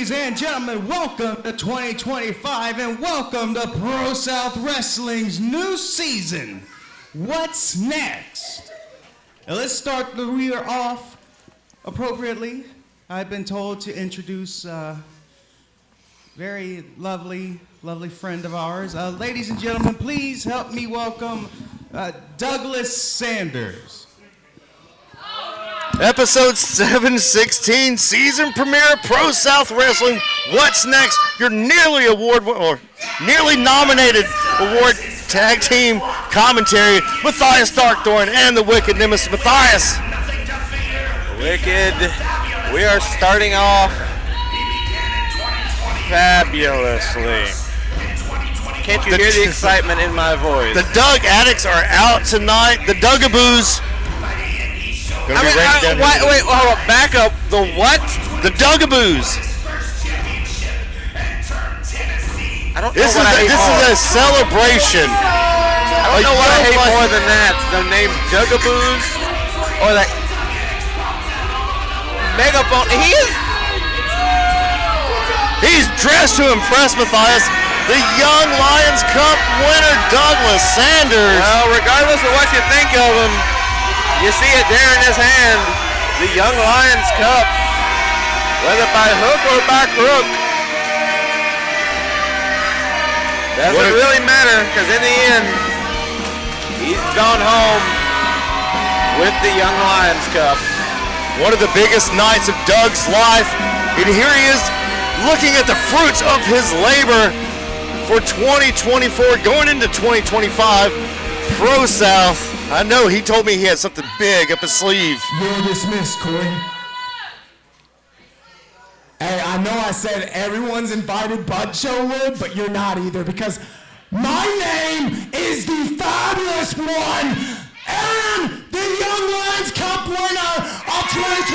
ladies and gentlemen, welcome to 2025 and welcome to ProSouth Wrestling's new season. What's next? Now let's start the year off appropriately. I've been told to introduce a very lovely friend of ours. Ladies and gentlemen, please help me welcome Douglas Sanders. Episode 716, season premiere, ProSouth Wrestling. What's next? Your nearly nominated award tag team commentary, Matthias Darkthorn and the Wicked Nemesis. Matthias. Wicked, we are starting off fabulously. Can't you hear the excitement in my voice? The Doug Addicts are out tonight. The Dugaboos. Wait, hold on, back up. The what? The Dugaboos. I don't know This what I hate is more. a celebration. I don't know what I hate more than that. The name Dugaboos or that megaphone. He's dressed to impress, Matthias. The Young Lions Cup winner, Douglas Sanders. Well, regardless of what you think of him, you see it there in his hand, the Young Lions Cup, whether by hook or by crook. Doesn't really matter, because in the end, he's gone home with the Young Lions Cup. One of the biggest nights of Doug's life, and here he is looking at the fruits of his labor for 2024, going into 2025, ProSouth. I know, he told me he had something big up his sleeve. You're dismissed, Corey. Hey, I know I said everyone's invited but Joe would, but you're not either, because my name is the fabulous one, and the Young Lions Cup winner of 2024,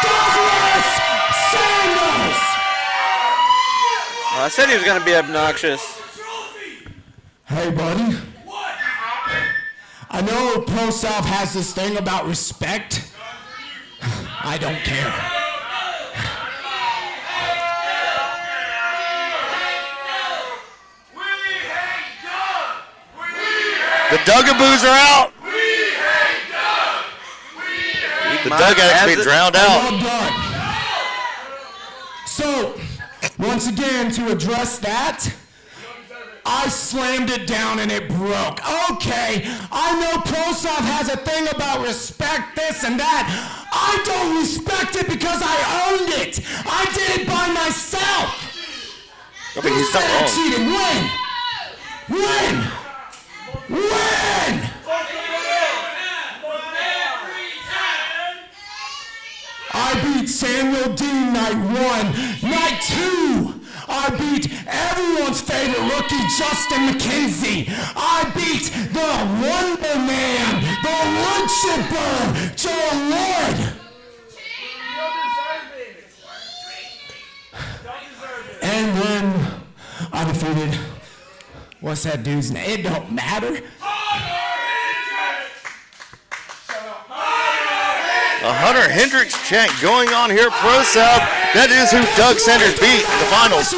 Douglas Sanders! Well, I said he was going to be obnoxious. Hey, buddy. I know ProSouth has this thing about respect. I don't care. The Dugaboos are out. The Doug Addicts be drowned out. Well done. So, once again, to address that, I slammed it down and it broke. Okay, I know ProSouth has a thing about respect, this and that. I don't respect it because I owned it. I did it by myself. I mean, he's not wrong. Cheated. When? I beat Samuel Dean night 1. Night 2. I beat everyone's favorite rookie, Justin McKenzie. I beat the Wonder Man, the Wood Chipper, Joe Lord. And then I defeated, what's that dude's name? It don't matter. A Hunter Hendricks chant going on here at ProSouth. That is who Doug Sanders beat in the finals.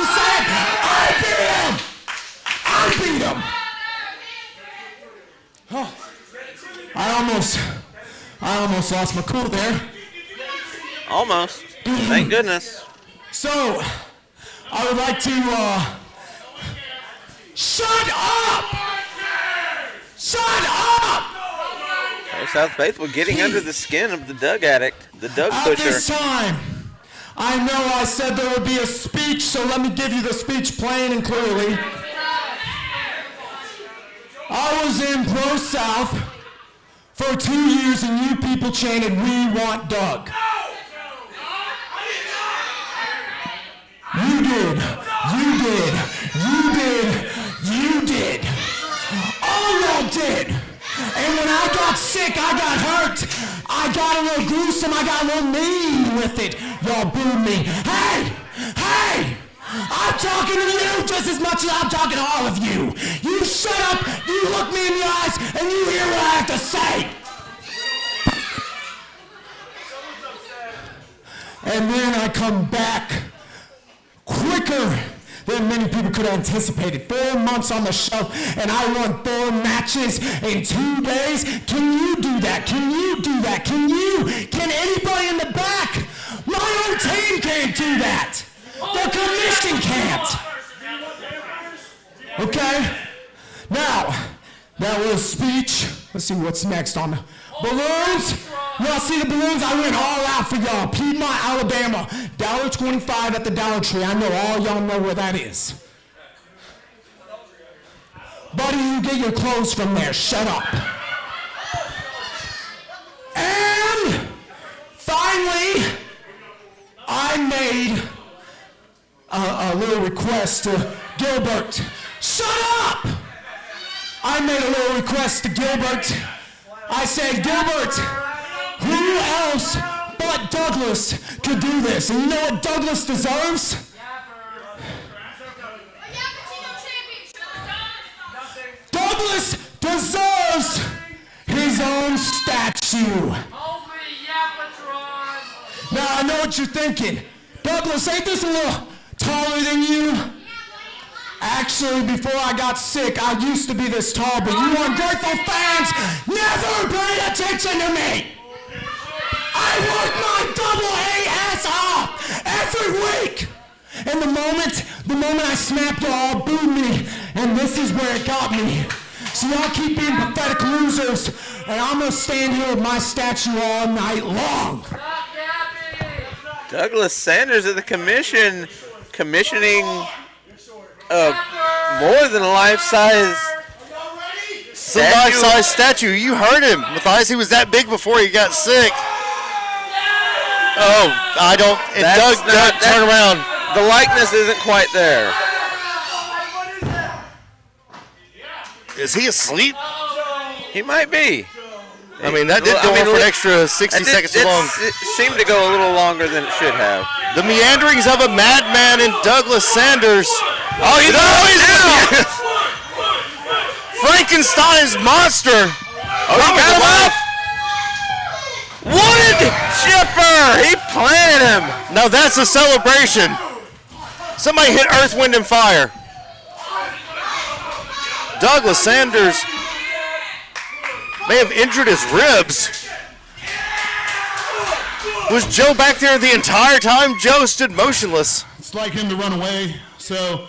I beat him. Oh, I almost lost my cool there. Almost. Thank goodness. So, I would like to, shut up! Shut up! ProSouth faithful getting under the skin of the Doug Addict, the Doug At Pusher. this time, I know I said there would be a speech, so let me give you the speech plain and clearly. I was in ProSouth for 2 years and you people chanted, "We want Doug." You did. All y'all did. And when I got sick, I got hurt. I got a little gruesome. I got a little mean with it. Y'all booed me. Hey! I'm talking to you just as much as I'm talking to all of you. You shut up, you look me in the eyes, and you hear what I have to say. And then I come back could have anticipated. 4 months on the show, and I won 4 matches in 2 days. Can you do that? Can you do that? Can you? Can anybody in the back? My own team can't do that. The commission can't. Okay? Now, that was speech. Let's see what's next on the balloons. Y'all see the balloons? I went all out for y'all. Piedmont, Alabama. $1.25 at the Dollar Tree. I know all y'all know where that is. Buddy, you get your clothes from there. Shut up. And finally, I made a little request to Gilbert. Shut up! I made a little request to Gilbert. I said, Gilbert, who else but Douglas could do this? And you know what Douglas deserves? Douglas deserves his own statue. Now, I know what you're thinking. Douglas, ain't this a little taller than you? Actually, before I got sick, I used to be this tall, but you ungrateful fans never paid attention to me. I work my double A ass off every week. And the moment I snapped, y'all booed me, and this is where it got me. So y'all keep being pathetic losers, and I'm gonna stand here with my statue all night long. Douglas Sanders of the commission, commissioning more than a life-size statue. You heard him, Matthias. He was that big before he got sick. Oh, I don't. And Doug, turn around. The likeness isn't quite there. Is he asleep? He might be. I mean, that did go on for an extra 60 seconds long. It seemed to go a little longer than it should have. The meanderings of a madman in Douglas Sanders. Oh, he's out! Frankenstein's monster. Oh, he got him off. Wood chipper. He planted him. Now that's a celebration. Somebody hit Earth, Wind, and Fire. Douglas Sanders may have injured his ribs. Was Joe back there the entire time? Joe stood motionless. It's like him to run away, so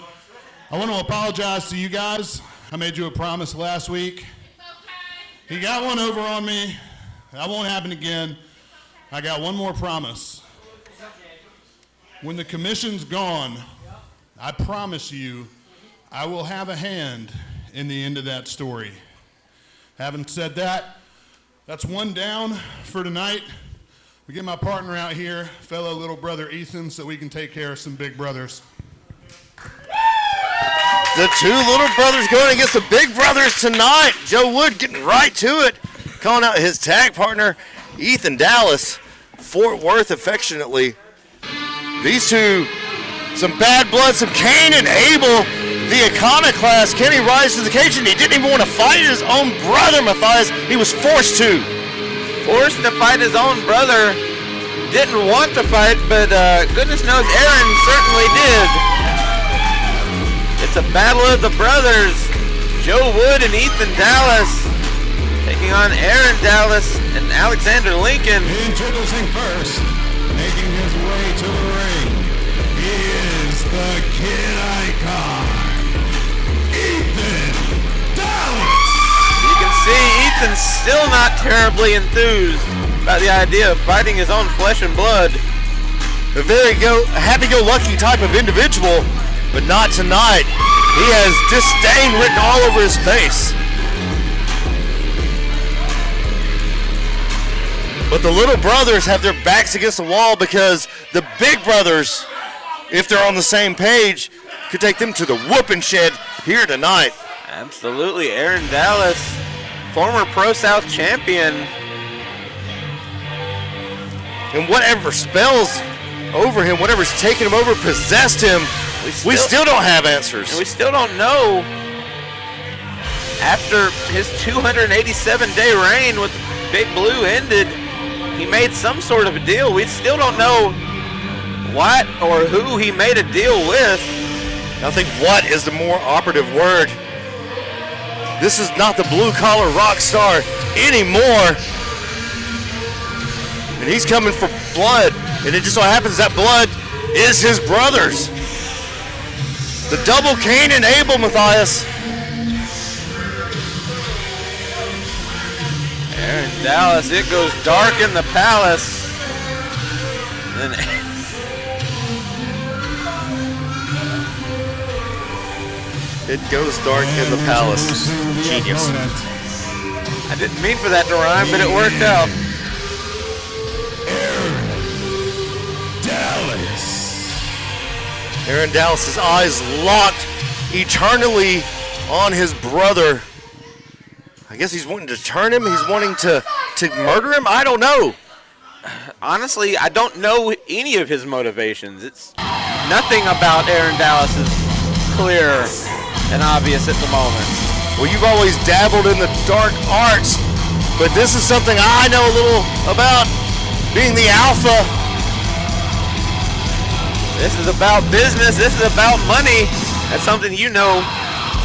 I want to apologize to you guys. I made you a promise last week. He got one over on me. That won't happen again. I got one more promise. When the commission's gone, I promise you I will have a hand in the end of that story. Having said that, that's one down for tonight. We get my partner out here, fellow little brother Ethan, so we can take care of some big brothers. The two little brothers going against the big brothers tonight. Joe Wood getting right to it, calling out his tag partner, Ethan Dallas, Fort Worth affectionately. These two, some bad blood, some Cain and Abel. The iconoclast, can he rise to the occasion? He didn't even want to fight his own brother, Matthias. He was forced to. Forced to fight his own brother. Didn't want to fight, but goodness knows Aaron certainly did. It's a battle of the brothers. Joe Wood and Ethan Dallas taking on Aaron Dallas and Alexander Lincoln. Introducing first, making his way to the ring, he is the kid icon, Ethan Dallas. You can see Ethan's still not terribly enthused about the idea of fighting his own flesh and blood. A very happy-go-lucky type of individual, but not tonight. He has disdain written all over his face. But the little brothers have their backs against the wall because the big brothers, if they're on the same page, could take them to the whooping shed here tonight. Absolutely. Aaron Dallas, former Pro-South champion. And whatever spells over him, whatever's taken him over, possessed him, we still don't have answers. And we still don't know. After his 287-day reign with Big Blue ended, he made some sort of a deal. We still don't know what or who he made a deal with. I think what is the more operative word. This is not the blue-collar rock star anymore. And he's coming for blood. And it just so happens that blood is his brother's. The double Cain and Abel, Matthias. Aaron Dallas, it goes dark in the palace. And it goes dark in the palace. Genius. I didn't mean for that to rhyme, but it worked out. Aaron Dallas's eyes locked eternally on his brother. I guess he's wanting to turn him. He's wanting to murder him. I don't know. Honestly, I don't know any of his motivations. It's nothing about Aaron Dallas is clear and obvious at the moment. Well, you've always dabbled in the dark arts, but this is something I know a little about, being the alpha. This is about business. This is about money. That's something you know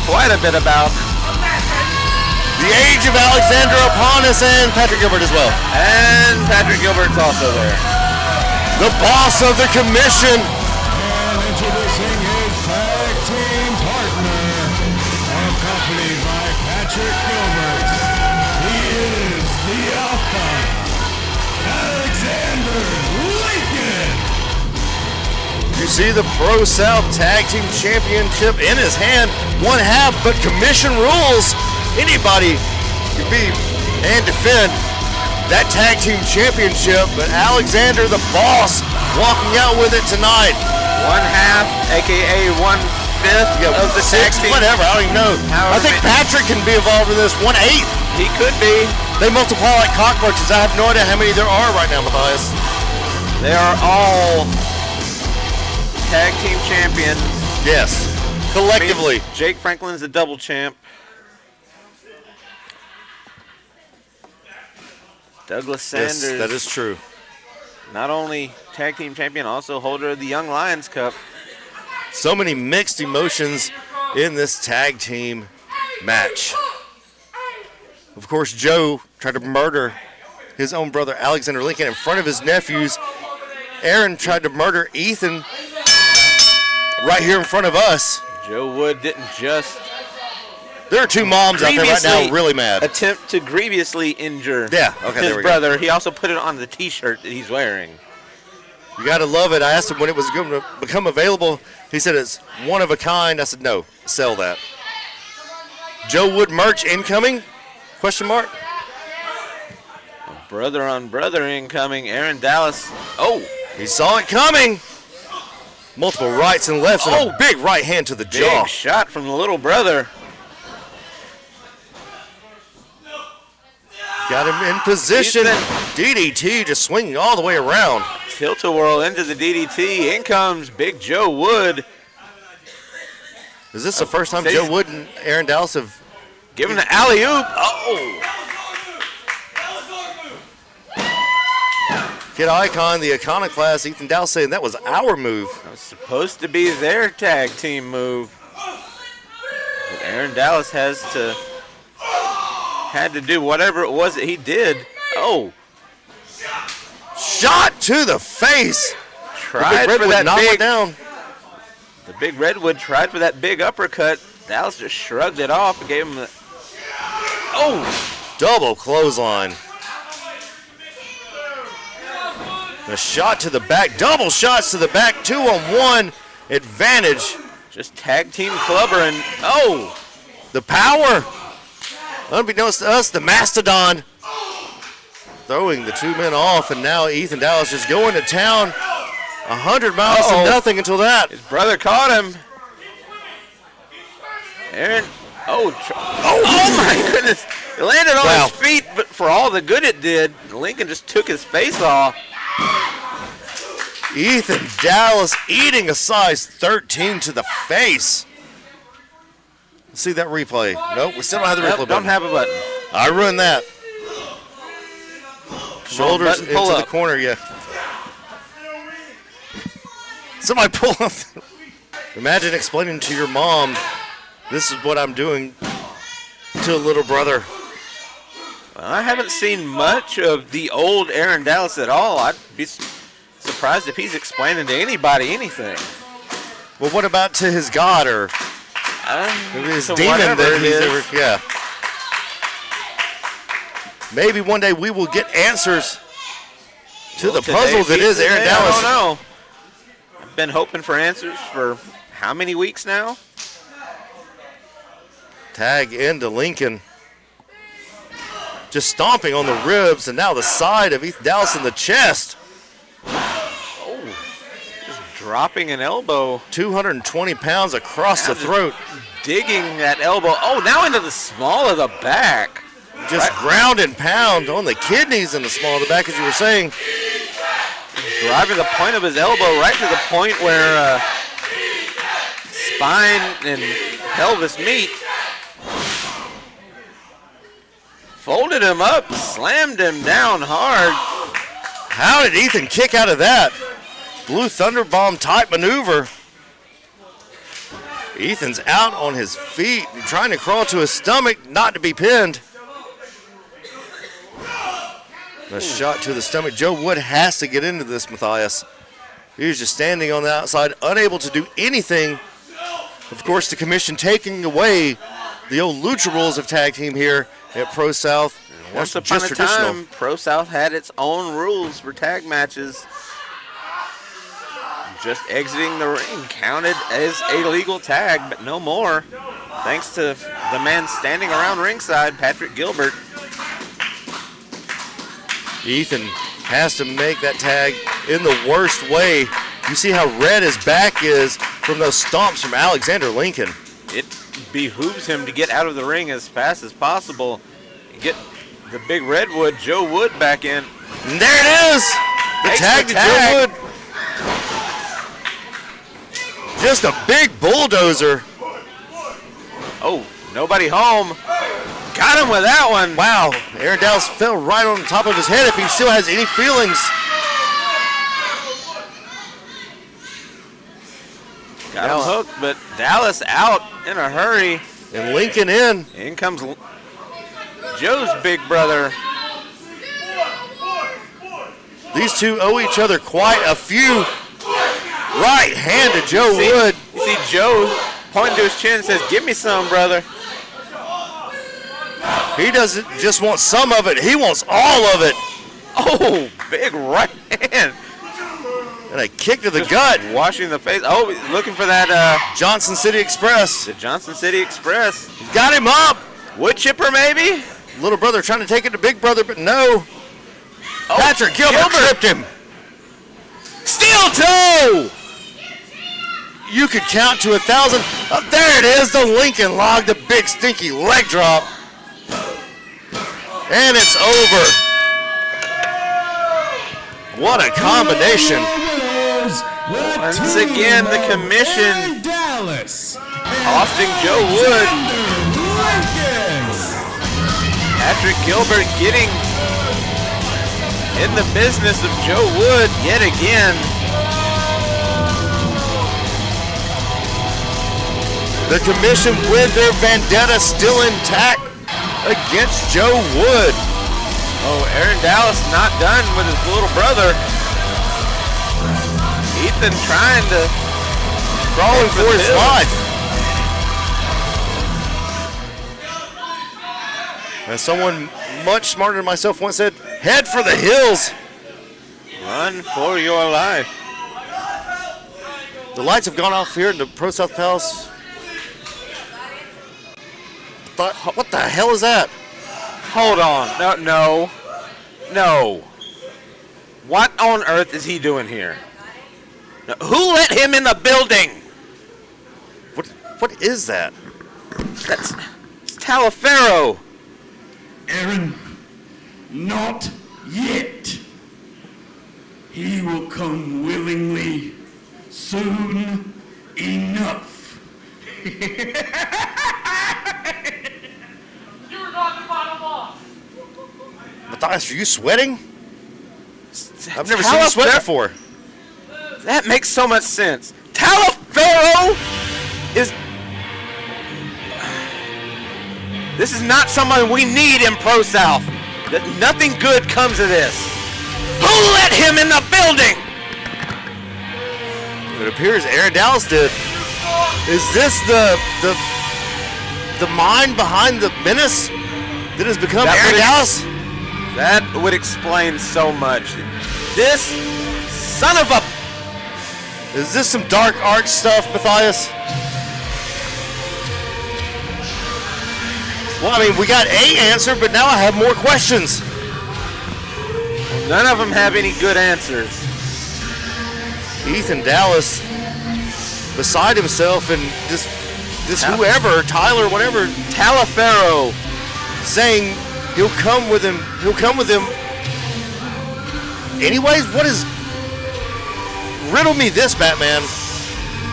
quite a bit about. The age of Alexander upon us, and Patrick Gilbert as well. And Patrick Gilbert's also there. The boss of the commission. And introducing his tag team partner, accompanied by Patrick Gilbert. He is the Alpha, Alexander Lincoln. You see the ProSouth Tag Team Championship in his hand. One half, but commission rules. Anybody can be and defend that tag team championship, but Alexander, the boss, walking out with it tonight. One half, aka 1/5 of the tag team. Whatever, I don't even know. I think Patrick can be involved in this. 1/8. He could be. They multiply like cockroaches. I have no idea how many there are right now, Matthias. They are all tag team champions. Yes, collectively. Jake Franklin's the double champ. Douglas Sanders. Yes, that is true. Not only tag team champion, also holder of the Young Lions Cup. So many mixed emotions in this tag team match. Of course, Joe tried to murder his own brother, Alexander Lincoln, in front of his nephews. Aaron tried to murder Ethan right here in front of us. Joe Wood didn't just There are two moms out there right now really mad. Attempt to grievously injure his brother. He also put it on the T-shirt that he's wearing. You got to love it. I asked him when it was going to become available. He said it's one of a kind. I said, no, sell that. Joe Wood merch incoming? Question mark. Brother on brother incoming. Aaron Dallas. Oh, he saw it coming. Multiple rights and lefts and a big right hand to the jaw. Big shot from the little brother. Got him in position. DDT just swinging all the way around. Tilt-a-whirl into the DDT. In comes Big Joe Wood. Is this the first time Joe Wood and Aaron Dallas have given an alley-oop? Oh! Kid Icon, the Iconoclast, Ethan Dallas saying that was our move. That was supposed to be their tag team move. But Aaron Dallas had to do whatever it was that he did. Oh. Shot to the face. Tried for that big down. The big Redwood tried for that big uppercut. Dallas just shrugged it off and gave him the double clothesline. The shot to the back, double shots to the back, 2-on-1 advantage. Just tag team clubbering. Oh, the power. Unbeknownst to us, the Mastodon throwing the two men off, and now Ethan Dallas just going to town. 100 miles to nothing until that. His brother caught him. Aaron, oh my goodness. It landed on his feet, but for all the good it did, Lincoln just took his face off. Ethan Dallas eating a size 13 to the face. Let's see that replay. Nope, we still don't have the replay button. Don't have a button. I ruined that. Shoulders into the corner, yeah. Somebody pull up. Imagine explaining to your mom, this is what I'm doing to a little brother. Well, I haven't seen much of the old Aaron Dallas at all. I'd be surprised if he's explaining to anybody anything. Well, what about to his God or his demon that he's ever, yeah. Maybe one day we will get answers to the puzzle that is Aaron Dallas. I don't know. I've been hoping for answers for how many weeks now? Tag into Lincoln. Just stomping on the ribs and now the side of Ethan Dallas in the chest. Oh, just dropping an elbow. 220 pounds across the throat. Digging that elbow. Oh, now into the small of the back. Just ground and pound on the kidneys in the small of the back, as you were saying. Driving the point of his elbow right to the point where spine and pelvis meet. Folded him up, slammed him down hard. How did Ethan kick out of that? Blue Thunder Bomb type maneuver. Ethan's out on his feet, trying to crawl to his stomach, not to be pinned. A shot to the stomach. Joe Wood has to get into this, Matthias. He was just standing on the outside, unable to do anything. Of course, the commission taking away the old lucha rules of tag team here at Pro South. Once upon a time, Pro South had its own rules for tag matches. Just exiting the ring counted as a legal tag, but no more. Thanks to the man standing around ringside, Patrick Gilbert. Ethan has to make that tag in the worst way. You see how red his back is from those stomps from Alexander Lincoln. It behooves him to get out of the ring as fast as possible and get the big redwood Joe Wood back in. And there it is! The tag to Joe Wood. Just a big bulldozer. Oh, nobody home. Got him with that one. Wow, Aaron Dallas fell right on the top of his head if he still has any feelings. Got him hooked, but Dallas out in a hurry. And Lincoln in. In comes Joe's big brother. These two owe each other quite a few. Right hand to Joe Wood. You see Joe pointing to his chin and says, "Give me some, brother." He doesn't just want some of it, he wants all of it. Oh, big right hand. And a kick to the gut. Washing the face. Oh, he's looking for that Johnson City Express. The Johnson City Express. He's got him up. Wood chipper maybe? Little brother trying to take it to big brother, but no. Oh, Patrick Gilbert tripped him. Steel toe! You could count to 1,000. Oh, there it is, the Lincoln log, the big stinky leg drop. And it's over. What a combination. Once again, the commission costing Joe Wood. Patrick Gilbert getting in the business of Joe Wood yet again. The commission with their vendetta still intact against Joe Wood. Oh, Aaron Dallas not done with his little brother. Ethan trying to crawling for his life. As someone much smarter than myself once said, head for the hills. Run for your life. The lights have gone off here in the Pro South Palace. What the hell is that? Hold on. No. What on earth is he doing here? Now, who let him in the building? What is that? It's Talifero. Aaron, not yet. He will come willingly soon enough. You're not the final boss. Matthias, are you sweating? I've never seen you sweat before. That makes so much sense. Talifero! Talifero this is not someone we need in ProSouth. Nothing good comes of this. Who let him in the building? It appears Aaron Dallas did. Is this the mind behind the menace that has become Aaron Dallas? That would explain so much. This son of a... Is this some dark art stuff, Matthias? Well, I mean, we got a answer, but now I have more questions. None of them have any good answers. Ethan Dallas beside himself, and this whoever, Tyler, whatever, Talifero saying he'll come with him. He'll come with him. Anyways, what is... Riddle me this, Batman.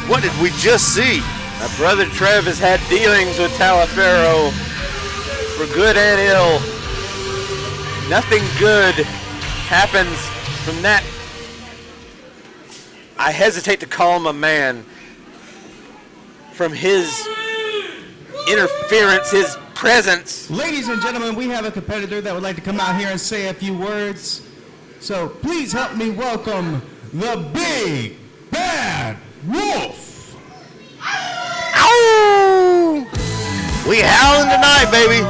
What did we just see? My brother Trev has had dealings with Talifero for good and ill. Nothing good happens from that. I hesitate to call him a man. From his interference, his presence. Ladies and gentlemen, we have a competitor that would like to come out here and say a few words. So please help me welcome the Big Bad Wolf. Ow! We howling tonight, baby.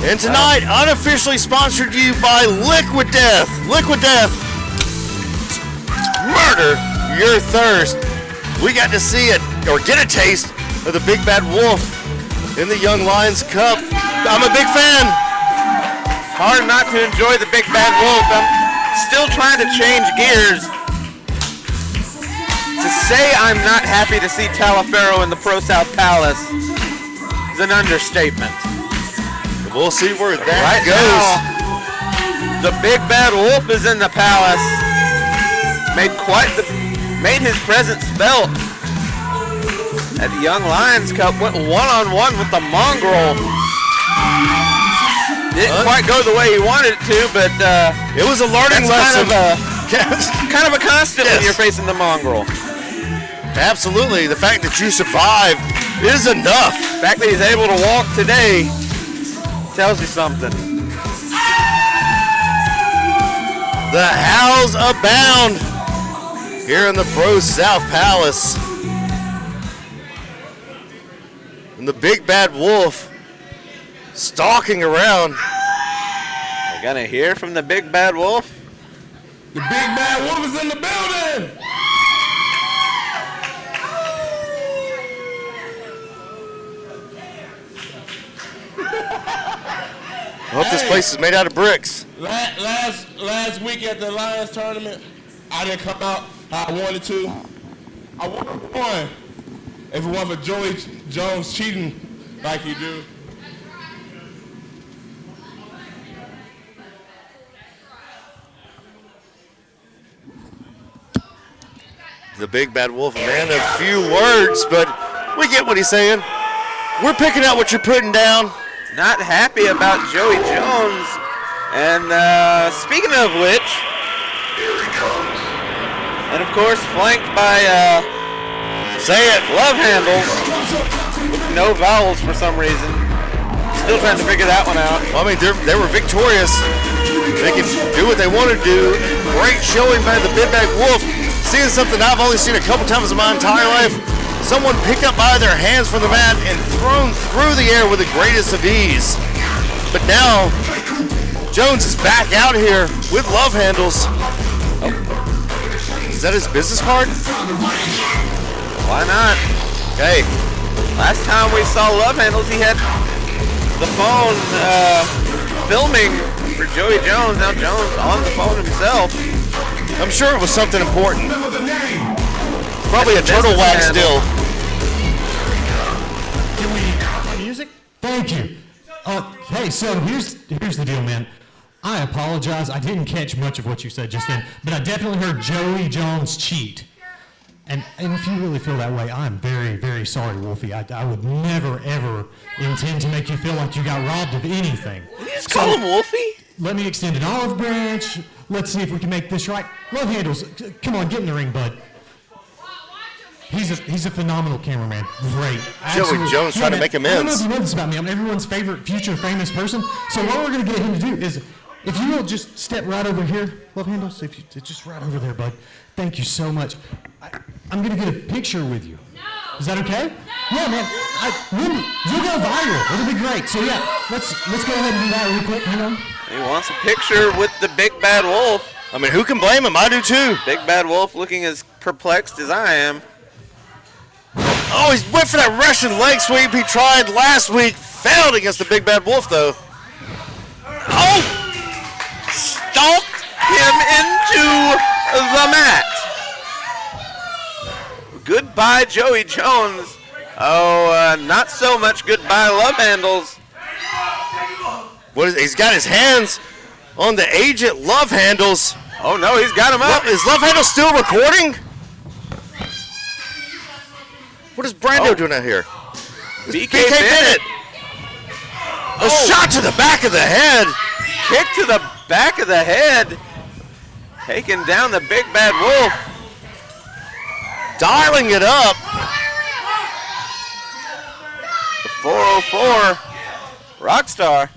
And tonight, unofficially sponsored to you by Liquid Death. Liquid Death. Murder your thirst. We got to see it, or get a taste of the Big Bad Wolf in the Young Lions Cup. I'm a big fan. Hard not to enjoy the Big Bad Wolf. I'm still trying to change gears. To say I'm not happy to see Talifero in the ProSouth Palace is an understatement. We'll see where that right goes. Now, the Big Bad Wolf is in the palace. Made his presence felt at the Young Lions Cup. Went one-on-one with the Mongrel. Didn't quite go the way he wanted it to, but it was a learning lesson. Kind of a constant when you're facing the Mongrel. Absolutely. The fact that you survived is enough. The fact that he's able to walk today tells you something. The howls abound here in the ProSouth Palace. And the Big Bad Wolf stalking around. We're gonna hear from the Big Bad Wolf. The Big Bad Wolf is in the building. I hope this place is made out of bricks. Last week at the Lions tournament, I didn't come out how I wanted to. I would have won if it wasn't for Joey Jones cheating like he do. The Big Bad Wolf, a man of few words, but we get what he's saying. We're picking out what you're putting down. Not happy about Joey Jones. And speaking of which, and of course flanked by say it, love handles with no vowels for some reason. Still trying to figure that one out. Well, I mean, they were victorious. They can do what they want to do. Great showing by the Big Bad Wolf. Seeing something I've only seen a couple times in my entire life. Someone picked up by their hands from the mat and thrown through the air with the greatest of ease. But now, Jones is back out here with love handles. Oh. Is that his business card? Why not? Okay. Last time we saw love handles, he had the phone filming for Joey Jones. Now Jones on the phone himself. I'm sure it was something important. Probably a turtle wax deal. Can we have music? Thank you. Hey, so here's the deal, man. I apologize. I didn't catch much of what you said just then, but I definitely heard Joey Jones cheat. And if you really feel that way, I'm very, very sorry, Wolfie. I would never, ever intend to make you feel like you got robbed of anything. You just call him Wolfie? Let me extend an olive branch. Let's see if we can make this right. Love handles. Come on, get in the ring, bud. He's a phenomenal cameraman. Great. Joey Jones trying to make I don't know amends. if you know this about me. I'm everyone's favorite future famous person. So what we're going to get him to do is, if you will just step right over here, Love Handles, if you just right over there, bud. Thank you so much. I'm going to get a picture with you. Is that okay? Yeah, man. You'll go viral. It'll be great. So yeah, let's go ahead and do that real quick. Hang on. He wants a picture with the Big Bad Wolf. I mean, who can blame him? I do too. Big Bad Wolf looking as perplexed as I am. Oh, he went for that Russian leg sweep he tried last week. Failed against the Big Bad Wolf, though. Oh! Stalked him into the mat. Goodbye, Joey Jones. Oh, not so much goodbye, Love Handles. He's got his hands on the agent Love Handles. Oh, no, he's got him up. Is Love Handles still recording? What is Brando doing out here? BK Bennett. A shot to the back of the head. Kick to the back of the head. Taking down the Big Bad Wolf. Dialing it up. The 404 Rockstar.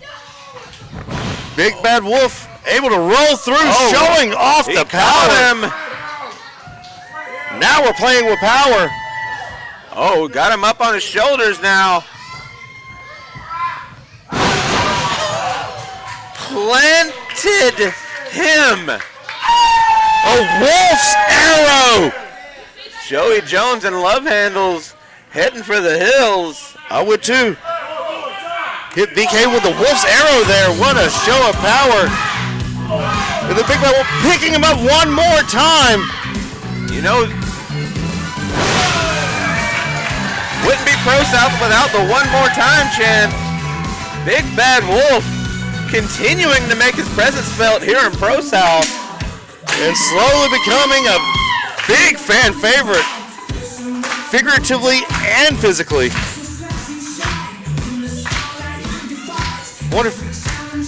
Big Bad Wolf able to roll through, showing off the power. Him. Now we're playing with power. Oh, got him up on his shoulders now. Planted him. A Wolf's arrow. Joey Jones and Love Handles heading for the hills. I would too. Hit BK with the Wolf's arrow there. What a show of power. And the Big Bad Wolf picking him up one more time. You know, wouldn't be ProSouth without the one more time chant. Big Bad Wolf continuing to make his presence felt here in ProSouth. And slowly becoming a big fan favorite, figuratively and physically. I wonder if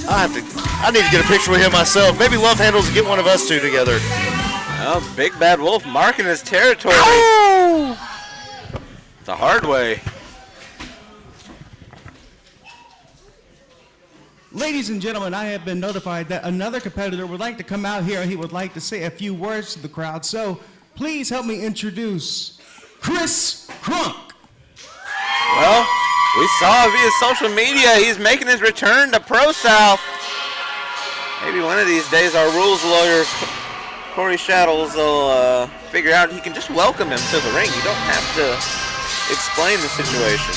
I need to get a picture with him myself. Maybe Love Handles will get one of us two together. Oh, Big Bad Wolf marking his territory. Ow! The hard way. Ladies and gentlemen, I have been notified that another competitor would like to come out here and he would like to say a few words to the crowd. So please help me introduce Chris Crunk. Well, we saw via social media he's making his return to ProSouth. Maybe one of these days our rules lawyer, Corey Shaddles, will figure out he can just welcome him to the ring. You don't have to explain the situation.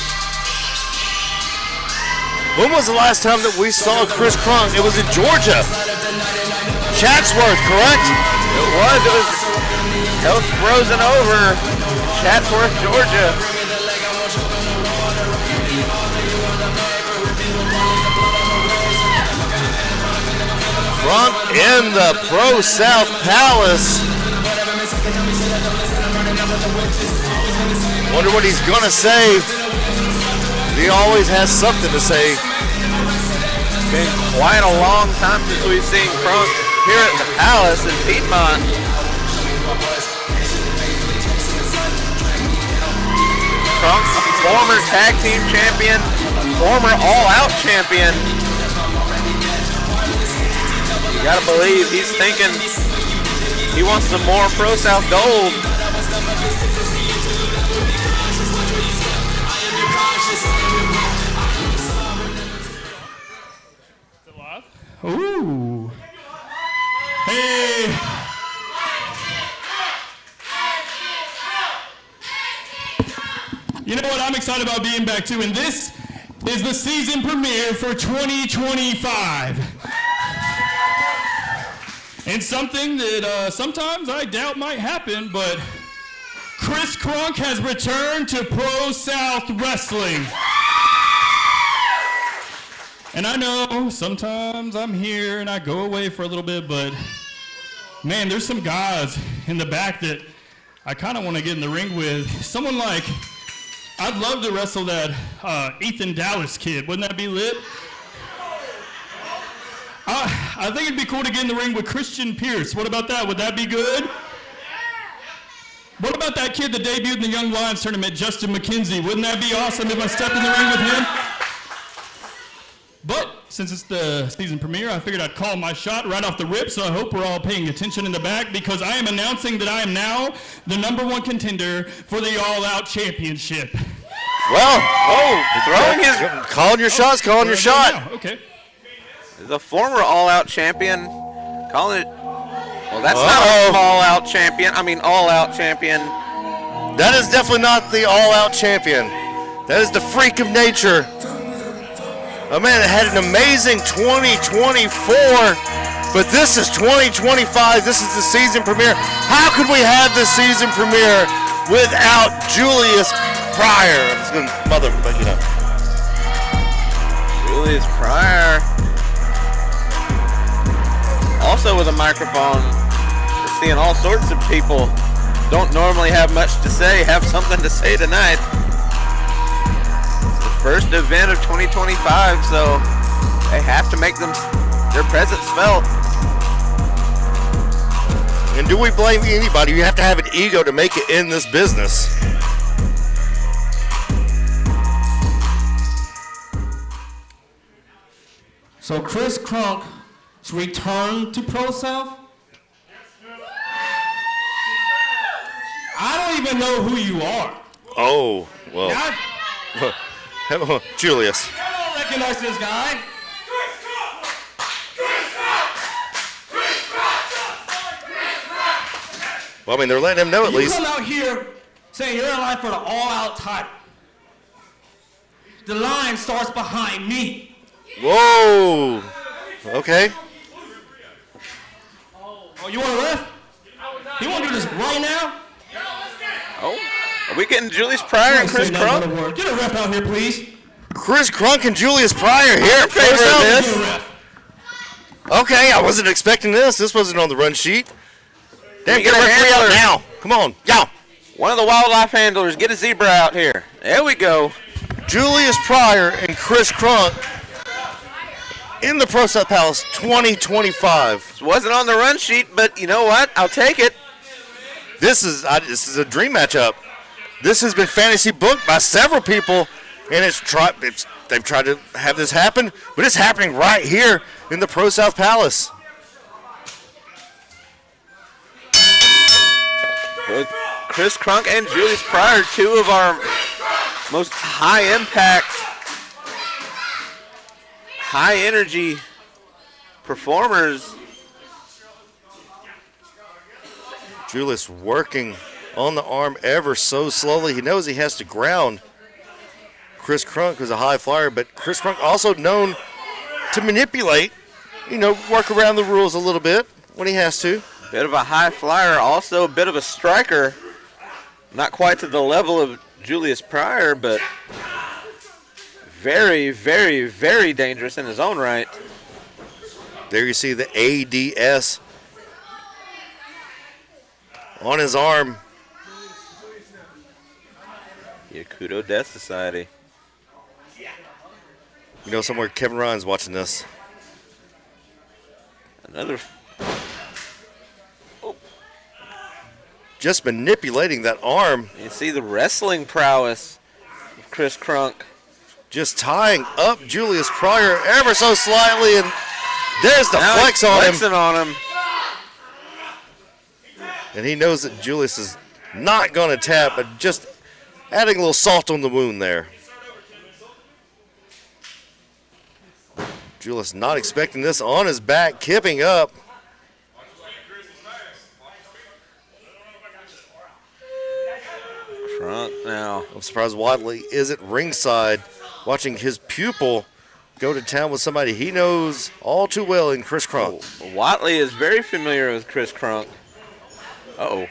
When was the last time that we saw Chris Crunk? It was in Georgia. Chatsworth, correct? It was held frozen over Chatsworth, Georgia. Crunk in the ProSouth Palace. Wonder what he's gonna say. He always has something to say. It's been quite a long time since we've seen Crunk here at the Palace in Piedmont. Crunk, a former tag team champion, former all-out champion. You gotta believe he's thinking he wants some more ProSouth gold. Ooh. Hey. You know what? I'm excited about being back too, and this is the season premiere for 2025. And something that sometimes I doubt might happen, but Chris Crunk has returned to ProSouth Wrestling. And I know sometimes I'm here and I go away for a little bit, but man, there's some guys in the back that I kind of want to get in the ring with. Someone like, I'd love to wrestle that Ethan Dallas kid. Wouldn't that be lit? I think it'd be cool to get in the ring with Christian Pierce. What about that? Would that be good? What about that kid that debuted in the Young Lions tournament, Justin McKenzie? Wouldn't that be awesome if I stepped in the ring with him? But since it's the season premiere, I figured I'd call my shot right off the rip, so I hope we're all paying attention in the back, because I am announcing that I am now the #1 contender for the All Out Championship. Well, Throwing his... calling your shots, calling your shot. Now. Okay. The former all-out champion, calling it... Well, that's not a all-out champion. I mean, all-out champion. That is definitely not the all-out champion. That is the freak of nature. A man that had an amazing 2024, but this is 2025. This is the season premiere. How could we have the season premiere without Julius Pryor? I'm just gonna Julius Pryor. Also with a microphone. We're seeing all sorts of people. Don't normally have much to say, have something to say tonight. It's the first event of 2025, so they have to make their presence felt. And do we blame anybody? You have to have an ego to make it in this business. So Chris Crunk return to ProSouth? I don't even know who you are. Oh, well. Julius. I don't recognize this guy. Well, I mean, they're letting him know at You least. come out here saying you're in line for the all-out title. The line starts behind me. Whoa. Okay. Oh, you want to ref? You want to do this right now? Oh, are we getting Julius Pryor and Chris Crumb? Get a ref out here, please. Chris Crunk and Julius Pryor here at ProSouth. Okay, I wasn't expecting this. This wasn't on the run sheet. Damn, get a referee out now. Come on, yeah. One of the wildlife handlers, get a zebra out here. There we go. Julius Pryor and Chris Crunk in the ProSouth Palace 2025. This wasn't on the run sheet, but you know what? I'll take it. This is a dream matchup. This has been fantasy booked by several people, and they've tried to have this happen, but it's happening right here in the ProSouth Palace. Both Chris Crunk and Julius Pryor, two of our most high-impact, high-energy performers. Julius working on the arm ever so slowly. He knows he has to ground Chris Crunk, who's a high flyer, but Chris Crunk also known to manipulate, work around the rules a little bit when he has to. Bit of a high flyer, also a bit of a striker. Not quite to the level of Julius Pryor, but very, very, very dangerous in his own right. There you see the ADS on his arm. Yakuto Death Society. Somewhere Kevin Ryan's watching this. Another. Just manipulating that arm. You see the wrestling prowess of Chris Crunk. Just tying up Julius Pryor ever so slightly, and there's the flex on him. Flexing on him. And he knows that Julius is not going to tap, but just adding a little salt on the wound there. Julius not expecting this, on his back, kipping up. Crunk now. I'm surprised Wadley isn't ringside watching his pupil go to town with somebody he knows all too well in Chris Crunk. Watley is very familiar with Chris Crunk. Uh-oh.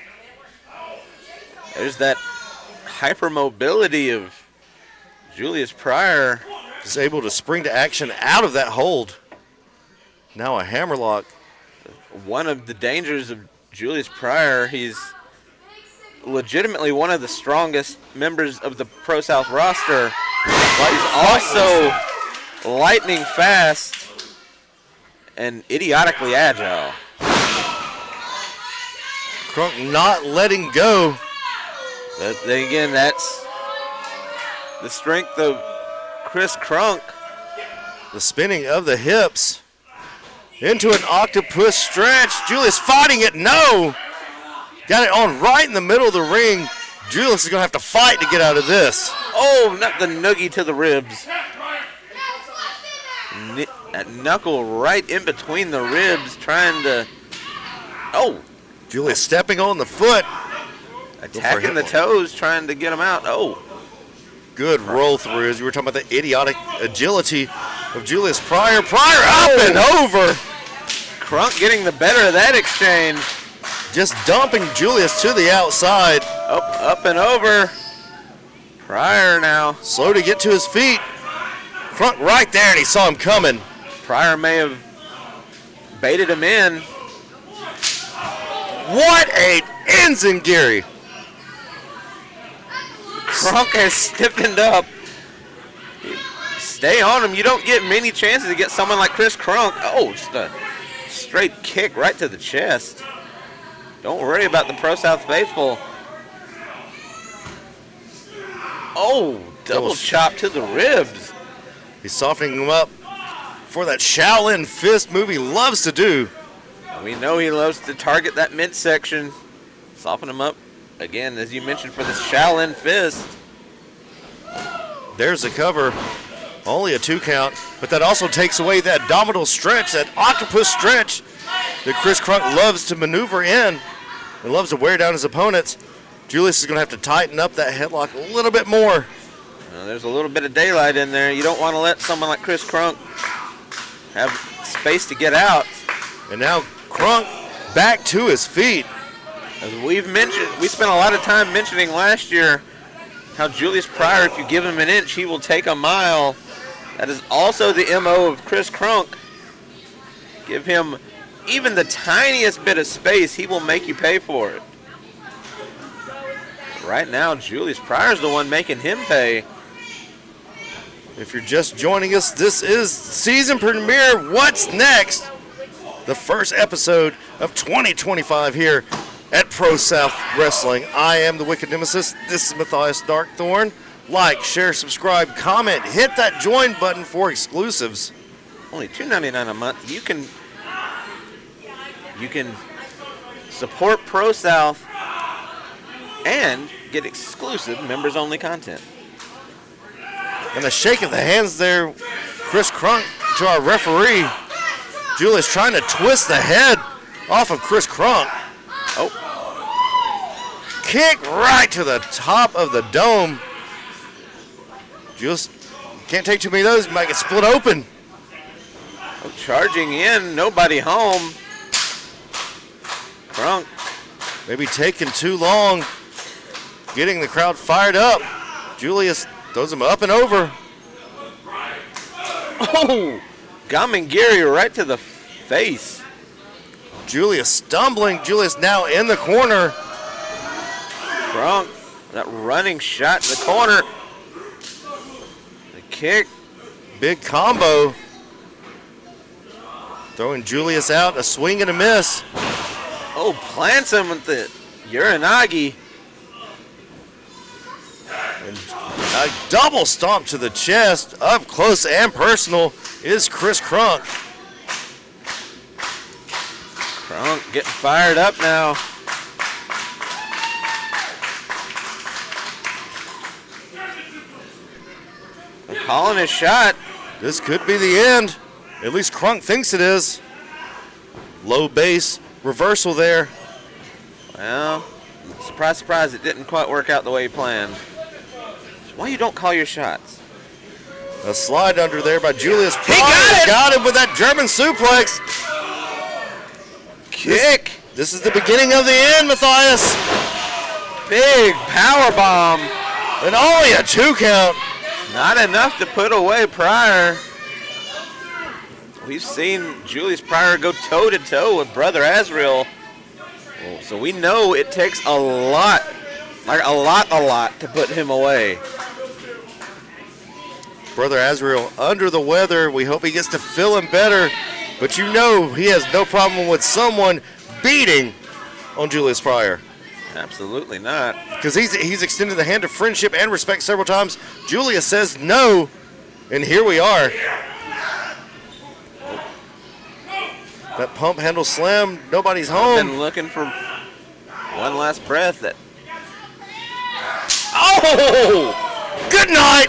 There's that hypermobility of Julius Pryor. Is able to spring to action out of that hold. Now a hammerlock. One of the dangers of Julius Pryor, he's legitimately one of the strongest members of the ProSouth roster. But he's also lightning fast and idiotically agile. Crunk not letting go But then again, that's the strength of Chris Crunk. The spinning of the hips into an octopus stretch. Julius fighting it. No. Got it on right in the middle of the ring. Julius is going to have to fight to get out of this. Oh, not the noogie to the ribs. That knuckle right in between the ribs, trying to. Oh. Julius stepping on the foot. Attacking the toes, trying to get him out. Oh. Good roll through, as you were talking about the idiotic agility of Julius Pryor. Pryor up and over. Crunk getting the better of that exchange. Just dumping Julius to the outside. Up and over. Pryor now. Slow to get to his feet. Crunk right there, and he saw him coming. Pryor may have baited him in. What a enziguri. Crunk has stiffened up. Stay on him. You don't get many chances to get someone like Chris Crunk. Oh, just a straight kick right to the chest. Don't worry about the ProSouth faithful. Oh, double chop to the ribs. He's softening him up for that Shaolin fist move he loves to do. We know he loves to target that midsection. Soften him up again, as you mentioned, for the Shaolin fist. There's the cover. Only a 2 count, but that also takes away that abdominal stretch, that octopus stretch that Chris Crunk loves to maneuver in and loves to wear down his opponents. Julius is going to have to tighten up that headlock a little bit more. There's a little bit of daylight in there. You don't want to let someone like Chris Crunk have space to get out. And now Crunk back to his feet. As we've mentioned, we spent a lot of time mentioning last year how Julius Pryor, if you give him an inch, he will take a mile. That is also the MO of Chris Crunk. Give him even the tiniest bit of space, he will make you pay for it. Right now, Julius Pryor's the one making him pay. If you're just joining us, this is season premiere What's Next? The first episode of 2025 here at ProSouth Wrestling. I am the Wicked Nemesis. This is Matthias Darkthorn. Like, share, subscribe, comment, hit that join button for exclusives. Only $2.99 a month. You can support ProSouth and get exclusive members-only content. And a shake of the hands there, Chris Crunk to our referee. Julius trying to twist the head off of Chris Crunk. Oh. Kick right to the top of the dome. Julius can't take too many of those, might get split open. Oh, charging in, nobody home. Crunk. Maybe taking too long, getting the crowd fired up. Julius throws him up and over. Oh, Gamingiri right to the face. Julius stumbling. Julius now in the corner. Crunk, that running shot in the corner. The kick. Big combo. Throwing Julius out, a swing and a miss. Oh, plants him with the Uranagi. And a double stomp to the chest, up close and personal, is Chris Crunk. Crunk getting fired up now. They're calling his shot. This could be the end. At least Crunk thinks it is. Low base, reversal there. Well, surprise, surprise, it didn't quite work out the way he planned. Why you don't call your shots? A slide under there by Julius. He got it! Got him with that German suplex. Kick. This is the beginning of the end, Matthias. Big power bomb. And only a 2 count. Not enough to put away Pryor. We've seen Julius Pryor go toe-to-toe with Brother Azrael. So we know it takes a lot, like a lot to put him away. Brother Azrael under the weather. We hope he gets to feeling better. But you know he has no problem with someone beating on Julius Pryor. Absolutely not. Because he's extended the hand of friendship and respect several times. Julius says no, and here we are. That pump handle slam, nobody's home. Been looking for one last breath. Oh! Good night!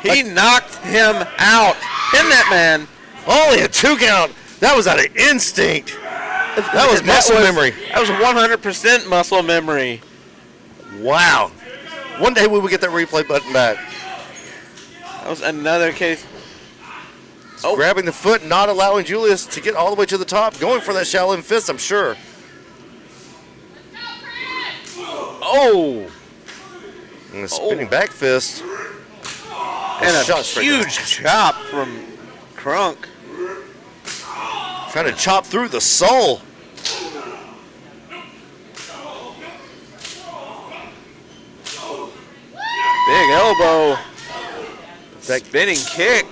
He knocked him out. Pin that man. Only a 2 count. That was out of instinct. That was muscle memory. That was 100% muscle memory. Wow. One day we will get that replay button back. That was another case. Oh. Grabbing the foot, not allowing Julius to get all the way to the top. Going for that Shaolin fist, I'm sure. Oh. And a spinning back fist. And a huge chop from Crunk. Trying to chop through the soul. Big elbow. That spinning kick.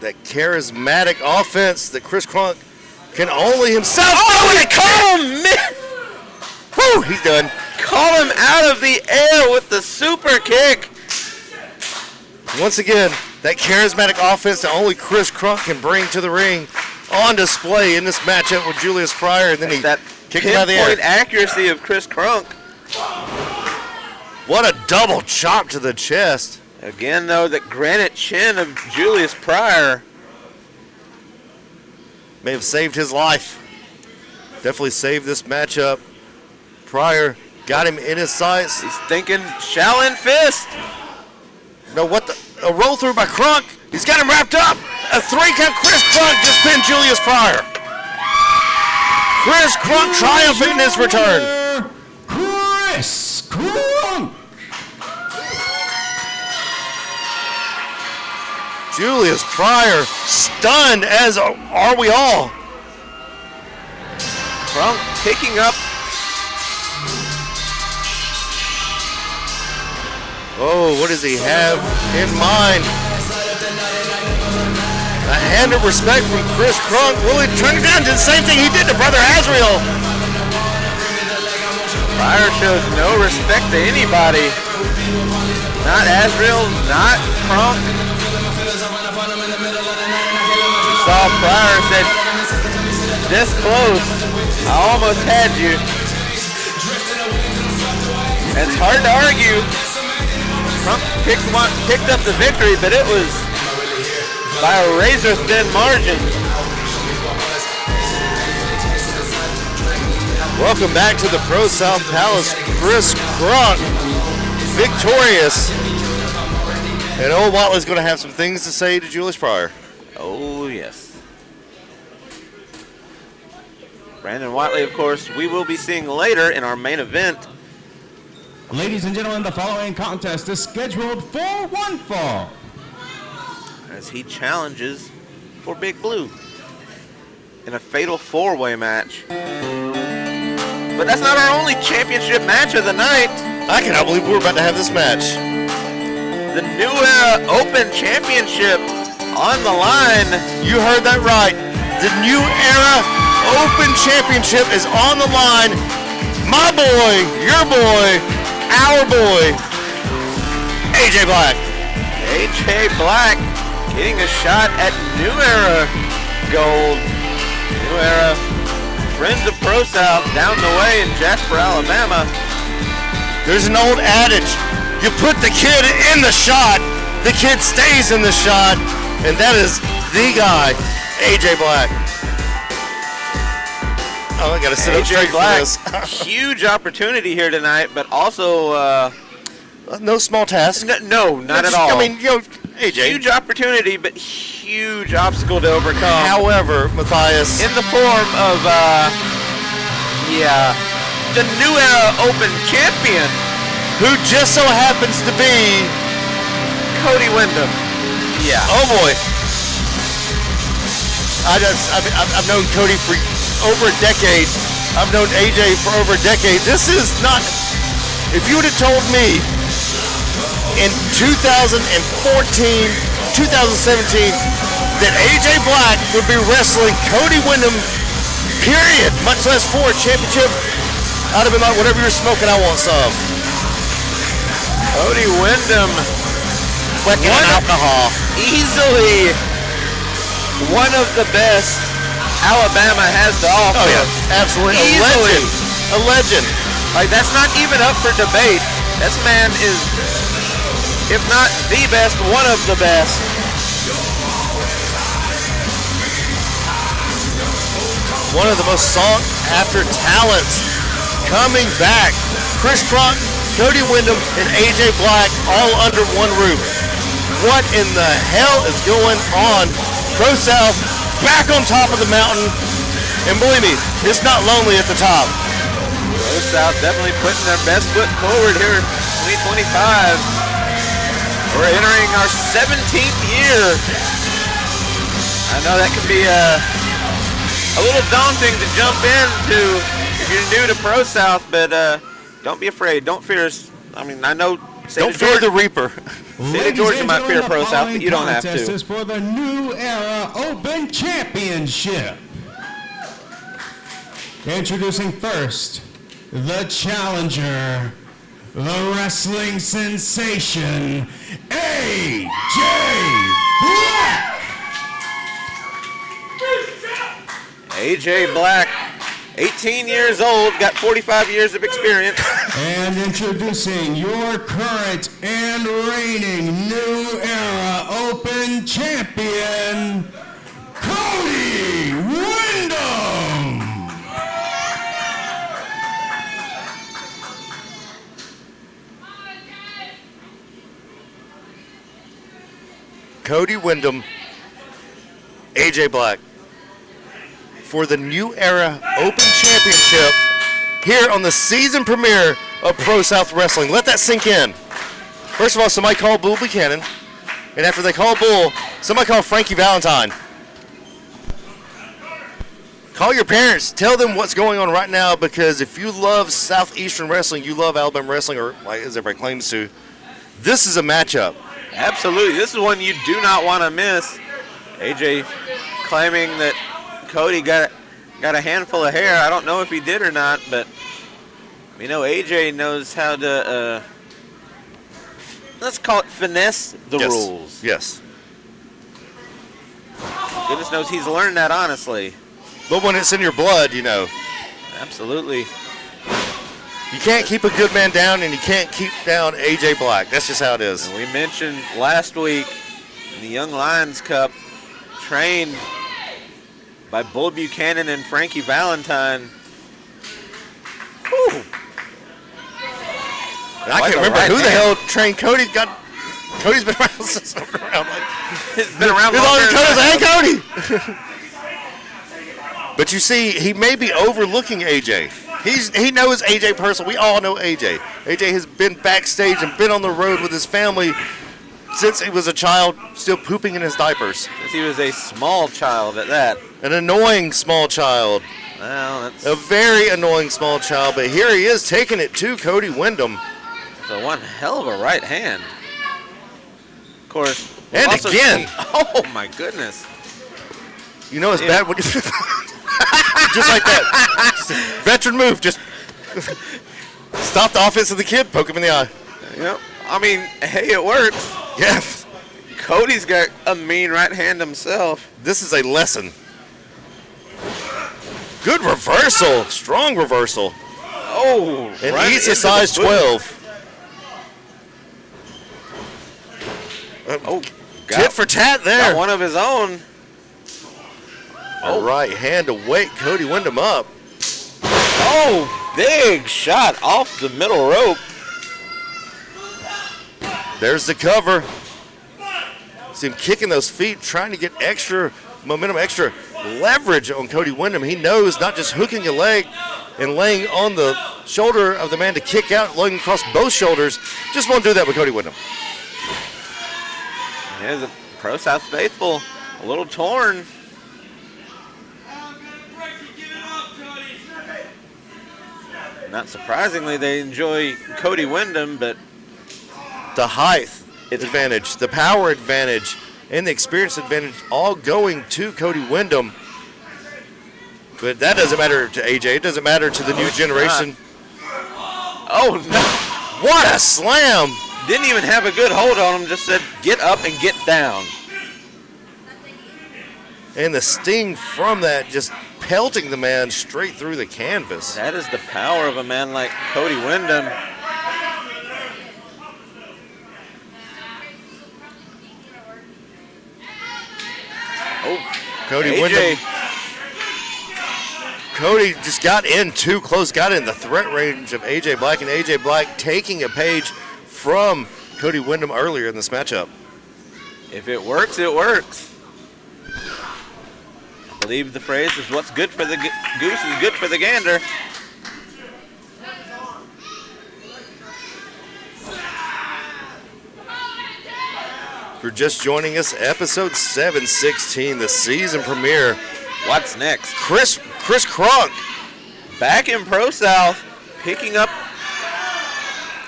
That charismatic offense that Chris Crunk can only himself. Oh, they caught him! Whew, he's done. Caught him out of the air with the super kick. Once again, that charismatic offense that only Chris Crunk can bring to the ring on display in this matchup with Julius Pryor, and then he kicked him out of the air. Pinpoint accuracy of Chris Crunk. What a double chop to the chest. Again, though, the granite chin of Julius Pryor may have saved his life. Definitely saved this matchup. Pryor got him in his sights. He's thinking Shaolin fist. No, what the? A roll through by Crunk. He's got him wrapped up. A 3 count. Chris Crunk just pinned Julius Pryor. Chris Crunk triumphant in his return. Chris Crunk. Julius Pryor stunned, as are we all. Crunk picking up. Oh, what does he have in mind? A hand of respect from Chris Crunk. Will he turn it down? Did the same thing he did to Brother Azrael. Pryor shows no respect to anybody. Not Azrael, not Crunk. Saw Pryor said, this close, I almost had you. And it's hard to argue. Crunk picked up the victory, but it was by a razor-thin margin. Welcome back to the ProSouth Palace. Chris Crunk, victorious. And old Watley's going to have some things to say to Julius Pryor. Oh, yes. Brandon Watley, of course, we will be seeing later in our main event. Ladies and gentlemen, the following contest is scheduled for one fall. As he challenges for Big Blue in a fatal 4-way match. But that's not our only championship match of the night. I cannot believe we're about to have this match. The New Era Open Championship on the line. You heard that right. The New Era Open Championship is on the line. My boy, your boy, our boy, AJ Black. AJ Black getting a shot at New Era Gold. New Era, friends of ProSouth down the way in Jasper, Alabama. There's an old adage. You put the kid in the shot, the kid stays in the shot, and that is the guy, AJ Black. Oh, I gotta sit up straight for this. Huge opportunity here tonight, but also no small task. No, not at all. I mean, AJ. Huge opportunity, but huge obstacle to overcome. However, Matthias, in the form of the New Era Open Champion, who just so happens to be Cody Wyndham. Yeah. Oh boy. I've known Cody for over a decade. I've known AJ for over a decade. This is not, if you would have told me in 2014, 2017 that AJ Black would be wrestling Cody Wyndham, period, much less for a championship, I'd have been like, whatever you're smoking, I want some. Cody Windham, Flecking on alcohol. easily one of the best Alabama has to offer. Oh, yeah. Absolutely. Easily. A legend. Like, that's not even up for debate. This man is, if not the best, one of the best. One of the most sought-after talents coming back. Chris Crunk, Cody Windham, and AJ Black all under one roof. What in the hell is going on? ProSouth back on top of the mountain. And believe me, it's not lonely at the top. ProSouth definitely putting their best foot forward here in 2025. We're entering our 17th year. I know that can be a little daunting to jump into if you're new to ProSouth, but don't be afraid. Don't fear us. I mean, I know. Don't fear the Reaper. State of Georgia might fear ProSouth, but you don't have to. This is for the New Era Open Championship. Introducing first, the challenger, the wrestling sensation, AJ Black. AJ Black, 18 years old, got 45 years of experience. And introducing your current and reigning New Era Open Champion, Cody Windham. Cody Windham, AJ Black, for the New Era Open Championship here on the season premiere of ProSouth Wrestling. Let that sink in. First of all, somebody called Bull Buchanan, and after they called Bull, somebody called Frankie Valentine. Call your parents. Tell them what's going on right now, because if you love Southeastern wrestling, you love Alabama wrestling, or like as everybody claims to, this is a matchup. Absolutely. This is one you do not want to miss. AJ claiming that Cody got a handful of hair. I don't know if he did or not, but we know AJ knows how to, let's call it finesse the rules. Yes. Goodness knows he's learned that, honestly. But when it's in your blood, you know. Absolutely. You can't keep a good man down, and you can't keep down AJ Black. That's just how it is. And we mentioned last week in the Young Lions Cup, trained by Bull Buchanan and Frankie Valentine. Whew. I can't remember who the hell trained Cody. Cody's been around since I've been around. He's been around longer than longer. Hey, Cody! But you see, he may be overlooking AJ. He knows AJ personally. We all know AJ. AJ has been backstage and been on the road with his family since he was a child, still pooping in his diapers. Since he was a small child at that. An annoying small child. Well, that's a very annoying small child, but here he is taking it to Cody Windham. So one hell of a right hand. Of course. And again. Oh my goodness. You know it's bad when you just like that. Just a veteran move. Just stop the offense of the kid, poke him in the eye. Yep. I mean, hey, it works. Yeah. Cody's got a mean right hand himself. This is a lesson. Good reversal. Strong reversal. Oh. And right he's a size 12. Oh. Tit for tat there. Got one of his own. All right, hand to wake Cody Windham up. Oh, big shot off the middle rope. There's the cover. See him kicking those feet, trying to get extra momentum, extra leverage on Cody Windham. He knows not just hooking a leg and laying on the shoulder of the man to kick out, laying across both shoulders. Just won't do that with Cody Windham. Yeah, the ProSouth faithful, a little torn. Not surprisingly, they enjoy Cody Windham, but the height advantage, the power advantage, and the experience advantage all going to Cody Windham. But that doesn't matter to AJ. It doesn't matter to the new generation. Oh, no. What a slam. Didn't even have a good hold on him, just said, get up and get down. And the sting from that just pelting the man straight through the canvas. That is the power of a man like Cody Windham. Oh, Cody AJ. Windham. Cody just got in too close, got in the threat range of AJ Black, and AJ Black taking a page from Cody Windham earlier in this matchup. If it works, it works. I believe the phrase is what's good for the goose is good for the gander. If you're just joining us, episode 716, the season premiere. What's next? Chris Crunk. Back in Pro South, picking up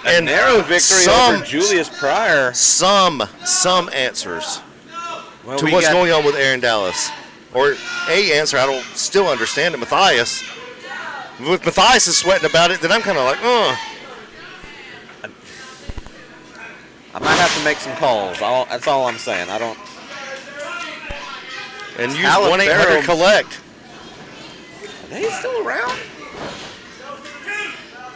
a narrow victory over Julius Pryor. Some answers Well, to what's going on with Aaron Dallas. Or a answer, I don't still understand it, Matthias. If Matthias is sweating about it, then I'm kind of like, I might have to make some calls. That's all I'm saying. I don't. And use 1-800-COLLECT. Are they still around?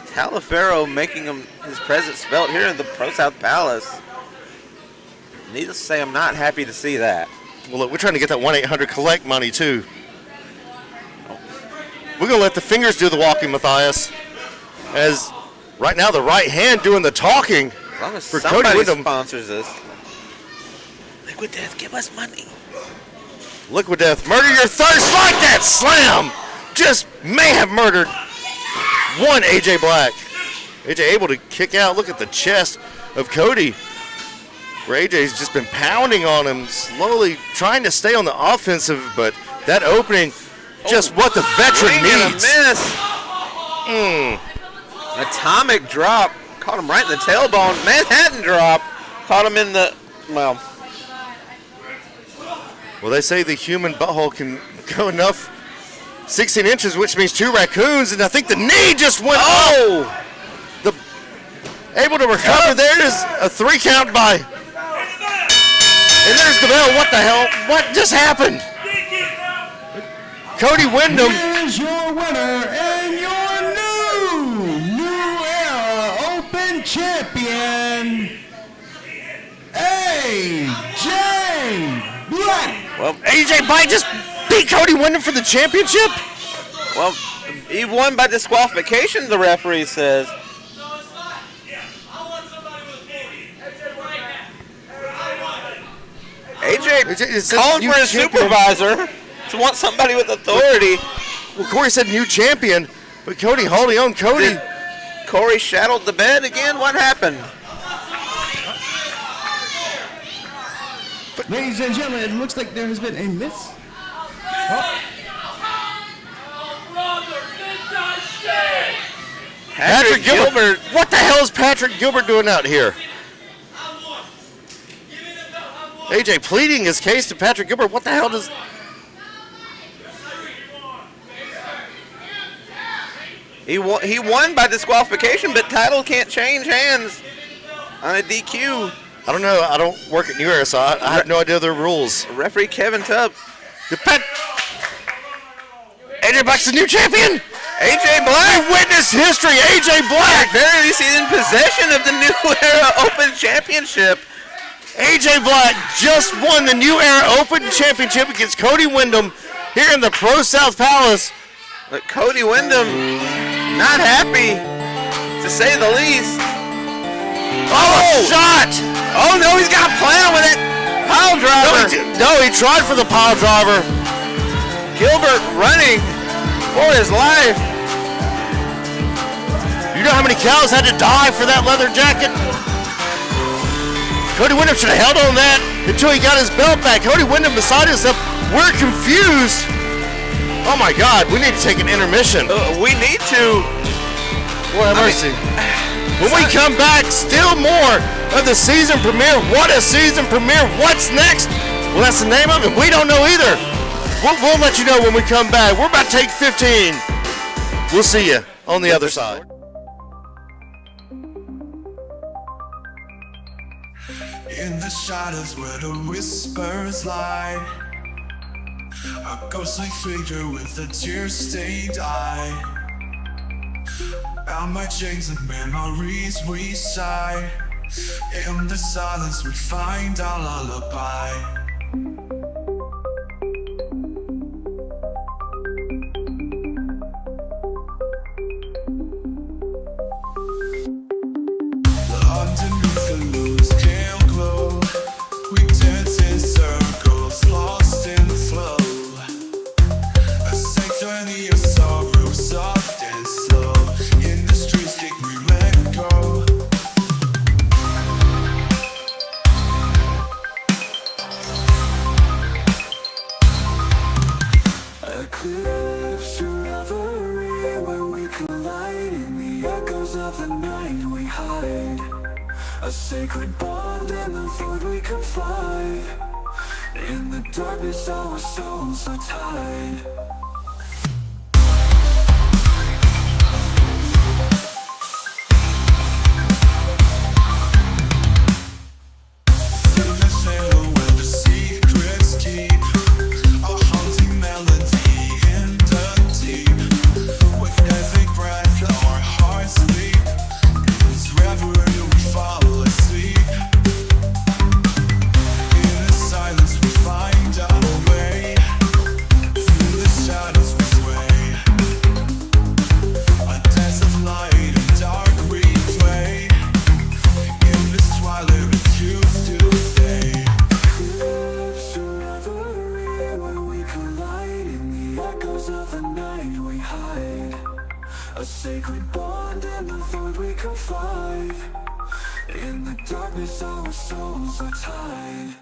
Talifero making his presence felt here in the Pro South Palace. Needless to say, I'm not happy to see that. Well, look, we're trying to get that 1-800-COLLECT money, too. We're going to let the fingers do the walking, Matthias. As right now, the right hand doing the talking As long as for somebody Cody Windham. sponsors us. Liquid Death, give us money. Liquid Death, murder your thirst like that slam. Just may have murdered one AJ Black. AJ able to kick out. Look at the chest of Cody, where AJ's just been pounding on him, slowly trying to stay on the offensive, but that opening, just what the veteran needs. And a miss. Atomic drop. Caught him right in the tailbone. Manhattan drop. Caught him in the, well, they say the human butthole can go enough 16 inches, which means 2 raccoons, and I think the knee just went up. Able to recover. There's a 3 count by. And there's the bell. What the hell? What just happened? Cody Windham. Here's your winner and your new era open champion, AJ Black. well, AJ Black just beat Cody Windham for the championship. well, he won by disqualification, the referee says. AJ calling for his supervisor to want somebody with authority. Well, Corey said new champion, but Cody holding on. Cody. Did Corey shadowed the bed again? What happened? Ladies and gentlemen, it looks like there has been a miss. Patrick Gilbert. What the hell is Patrick Gilbert doing out here? AJ pleading his case to Patrick Gilbert. What the hell does... He won by disqualification, but title can't change hands on a DQ. I don't know. I don't work at New Era, so I have no idea their rules. Referee Kevin Tubb. AJ Black's the new champion. AJ Black. Witness history. AJ Black. Very least he's in possession of the New Era Open Championship. AJ Black just won the New Era Open Championship against Cody Windham here in the Pro South Palace. But Cody Windham not happy, to say the least. Oh, shot! Oh no, he's got a plan with it. Pile driver. No, he tried for the pile driver. Gilbert running for his life. You know how many cows had to die for that leather jacket? Cody Windham should have held on that until he got his belt back. Cody Windham beside himself. We're confused. Oh my God, we need to take an intermission. We need to. Lord have mercy. When we come back, still more of the season premiere. What a season premiere. What's next? Well, that's the name of it. We don't know either. We'll let you know when we come back. We're about to take 15. We'll see you on the other side. In the shadows where the whispers lie, a ghostly figure with a tear-stained eye. Bound by chains and memories we sigh. In the silence we find our lullaby. Underneath the loose pale glow, we dance in circles, lost in the flow. A sanctuary of sorrow, soft and slow. In the streets, kick we let go. Eclipse your reverie where we collide. In the echoes of the night we hide. A sacred bond in the void we confide. In the darkness our souls are tied. In the sail where the secrets keep, a haunting melody in the deep. With every breath our hearts leap. In this reverie we fall asleep. In the silence we find our way. Through the shadows we sway. A dance of light and dark we play. In this twilight we choose to stay. Eclipse your reverie when we collide. In the echoes of the night we hide. A sacred bond in the void we confide. In the darkness our souls are tied.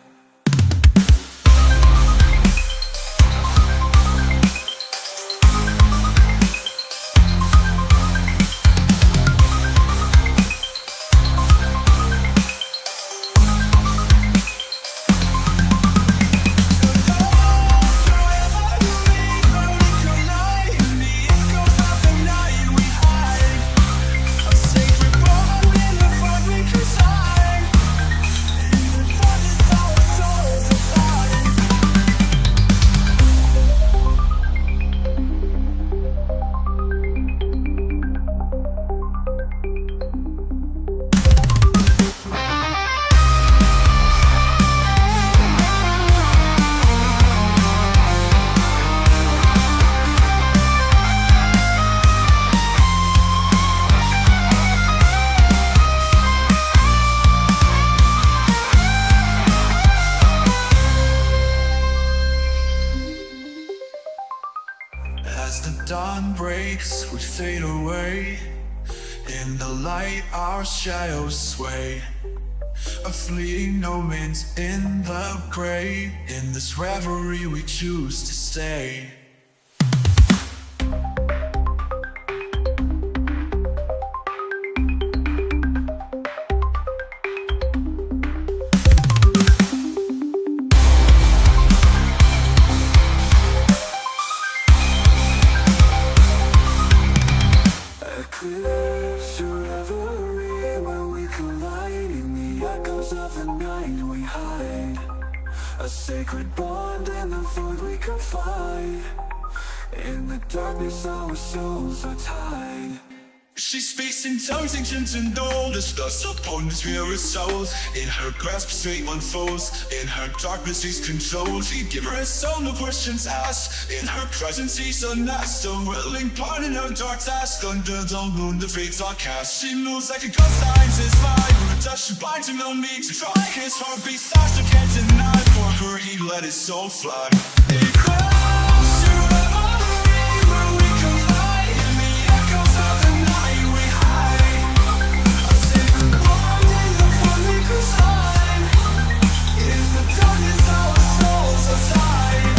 As the dawn breaks, we fade away. In the light, our shadows sway. A fleeting moment in the gray. In this reverie, we choose to stay. Eclipse your reverie when we collide. In the echoes of the night we hide. A sacred bond in the void we confide. In the darkness our souls are tied. She speaks in tongues ancient and old, as dust upon the spirit souls. In her grasp fate unfolds, in her darkness she's controlled. She give her a soul, no questions asked. In her presence she's unmasked, a willing part in her dark task. Under the moon the fates are cast. She moves like a ghost, hides his mind. With a touch she binds him, no need to try. His heartbeat starts to can't deny. For her he let his soul fly. Eclipse your reverie when we collide. In the echoes of the night we hide. A sacred bond in the void we preside. In the darkness our souls are tied.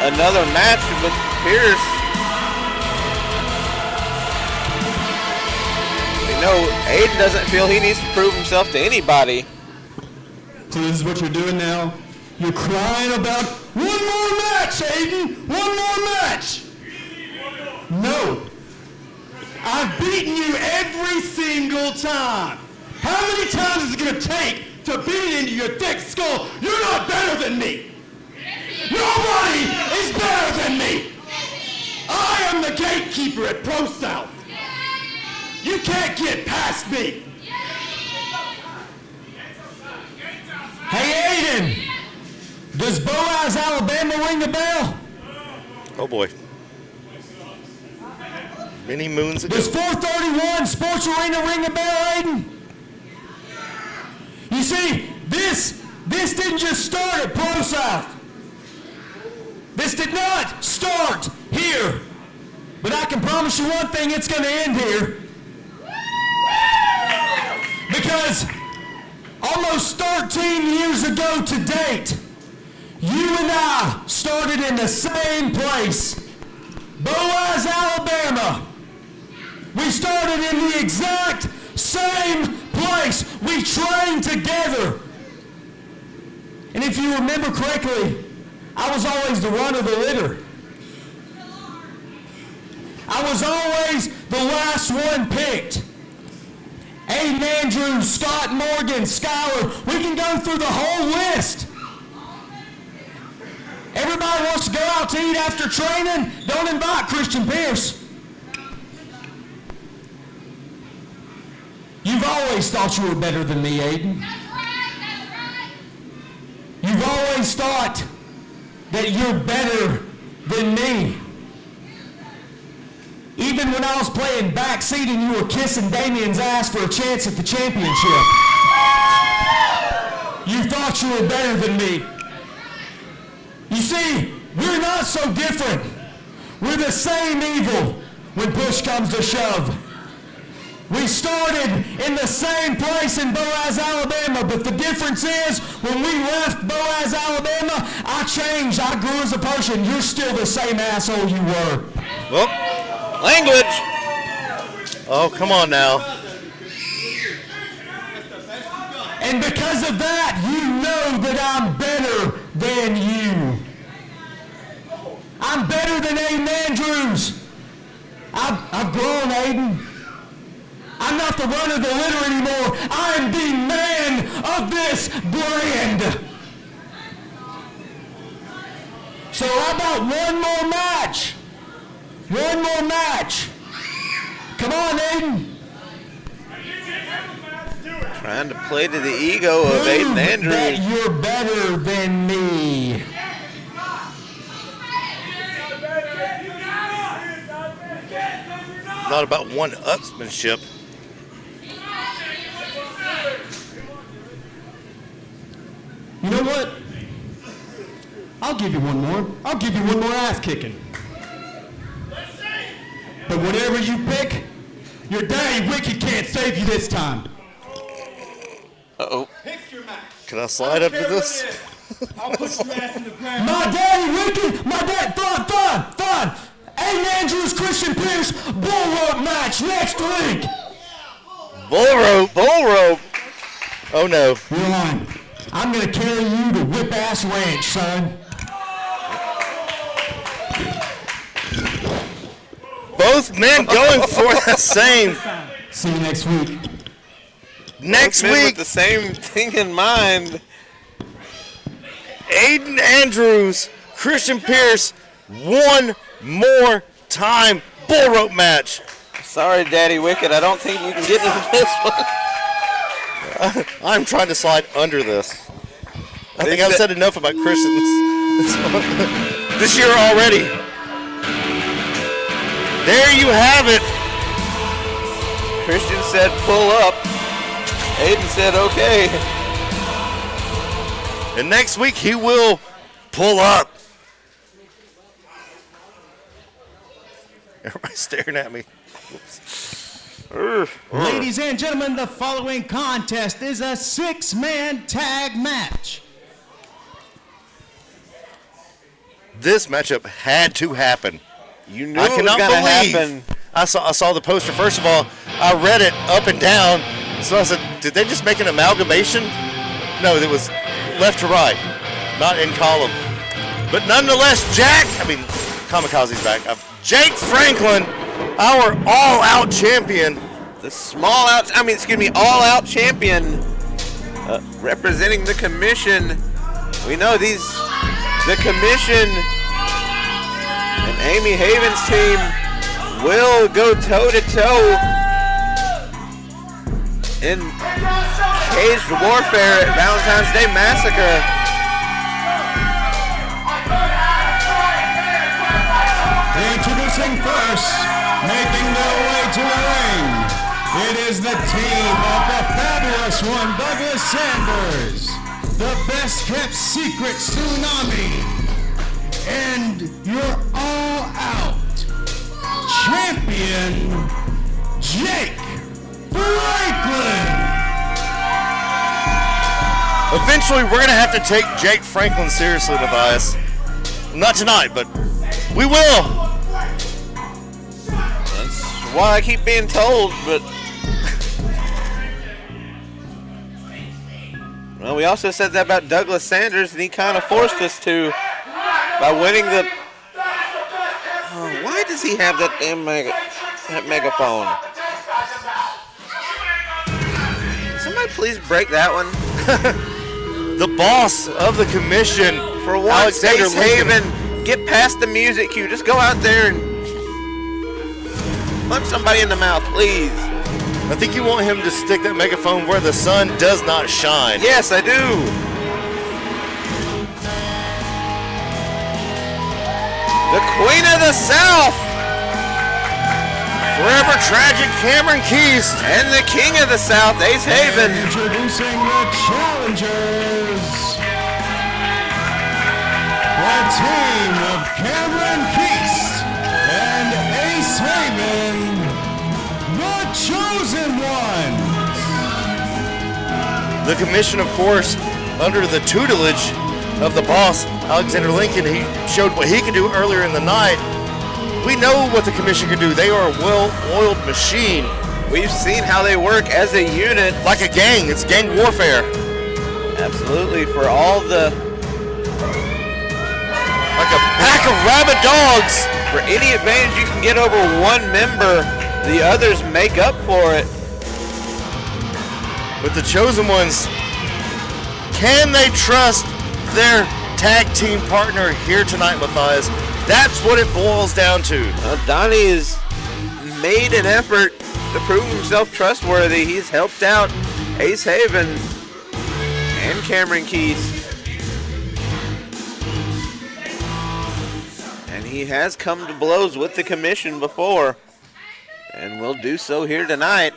another match with Pierce. You know, Aiden doesn't feel he needs to prove himself to anybody. So this is what you're doing now? You're crying about one more match, Aiden! One more match! No. I've beaten you every single time. How many times is it going to take to beat it into your thick skull? You're not better than me. Nobody is better than me. I am the gatekeeper at ProSouth. You can't get past me. Hey, Aiden, does Boaz, Alabama ring a bell? Oh boy. Many moons ago. Does 431 Sports Arena ring a bell, Aiden? You see, this didn't just start at ProSouth. This did not start here. But I can promise you one thing, it's going to end here. Because almost 13 years ago to date, you and I started in the same place, Boaz, Alabama. We started in the exact same place. We trained together. And if you remember correctly, I was always the run of the litter. I was always the last one picked. Aiden Andrews, Scott Morgan, Skyler, we can go through the whole list. Everybody wants to go out to eat after training. Don't invite Christian Pierce. You've always thought you were better than me, Aiden. That's right. You've always thought that you're better than me. Even when I was playing backseat and you were kissing Damien's ass for a chance at the championship. You thought you were better than me. You see, we're not so different. We're the same evil when push comes to shove. We started in the same place in Boaz, Alabama, but the difference is when we left Boaz, Alabama, I changed. I grew as a person. You're still the same asshole you were. Well, language. Oh, come on now. And because of that, you know that I'm better than you. I'm better than Aiden Andrews. I've grown, Aiden. I'm not the run of the litter anymore. I am the man of this brand. So how about one more match? One more match. Come on, Aiden. Trying to play to the ego of Aiden Andrews. That you're better than me. Not about one-upsmanship. You know what? I'll give you one more. I'll give you one more ass kicking. But whatever you pick, your daddy wicked can't save you this time. Uh-oh. Can I slide up to this? I'll put your ass in the ground. My daddy wicked, my dad, fun. Aiden Andrews, Christian Pierce, bull rope match next week. Bull rope. Oh no. You're on. I'm gonna carry you to Whip Ass Ranch, son. Both men going for the same. See you next week. Next Both men week, with the same thing in mind. Aiden Andrews, Christian Pierce, one more time bull rope match. Sorry, Daddy Wicked. I don't think you can get into this one. I'm trying to slide under this. I think I've said enough about Christian this year already. There you have it. Christian said pull up. Aiden said okay. And next week he will pull up. Everybody's staring at me. Ladies and gentlemen, the following contest is a 6-man tag match. this matchup had to happen. You knew I it was cannot going to believe. happen. I saw the poster. First of all, I read it up and down. So I said, did they just make an amalgamation? No, it was left to right, not in column. But nonetheless, Kamikaze's back. Jake Franklin, our all-out champion. The all-out champion representing the commission. We know the commission and Amy Haven's team will go toe-to-toe in caged warfare at Valentine's Day Massacre. Introducing first, making their way to the ring, it is the team of the fabulous one, Douglas Sanders, the best-kept secret Tsunami, and your all-out champion, Jake Franklin. Eventually, we're going to have to take Jake Franklin seriously, Matthias. Not tonight, but we will. That's why I keep being told, but... Well, we also said that about Douglas Sanders, and he kind of forced us to by winning the... Oh, why does he have that damn megaphone? Somebody please break that one. The boss of the commission, For once, Ace Haven, get past the music cue. Just go out there and punch somebody in the mouth, please. I think you want him to stick that megaphone where the sun does not shine. Yes, I do. The Queen of the South. Forever tragic Cameron Keast. And the King of the South, Ace Haven. Introducing the challengers. The team of Cameron Keast and Ace Haven, the chosen ones. The commission, of course, under the tutelage of the boss, Alexander Lincoln. He showed what he could do earlier in the night. We know what the commission can do. They are a well-oiled machine. We've seen how they work as a unit. Like a gang. It's gang warfare. Absolutely. For all the... Like a pack of rabid dogs. For any advantage you can get over one member, the others make up for it. But the chosen ones, can they trust their tag team partner here tonight, Matthias? That's what it boils down to. Donnie has made an effort to prove himself trustworthy. He's helped out Ace Haven and Cameron Keast. And he has come to blows with the commission before. And will do so here tonight.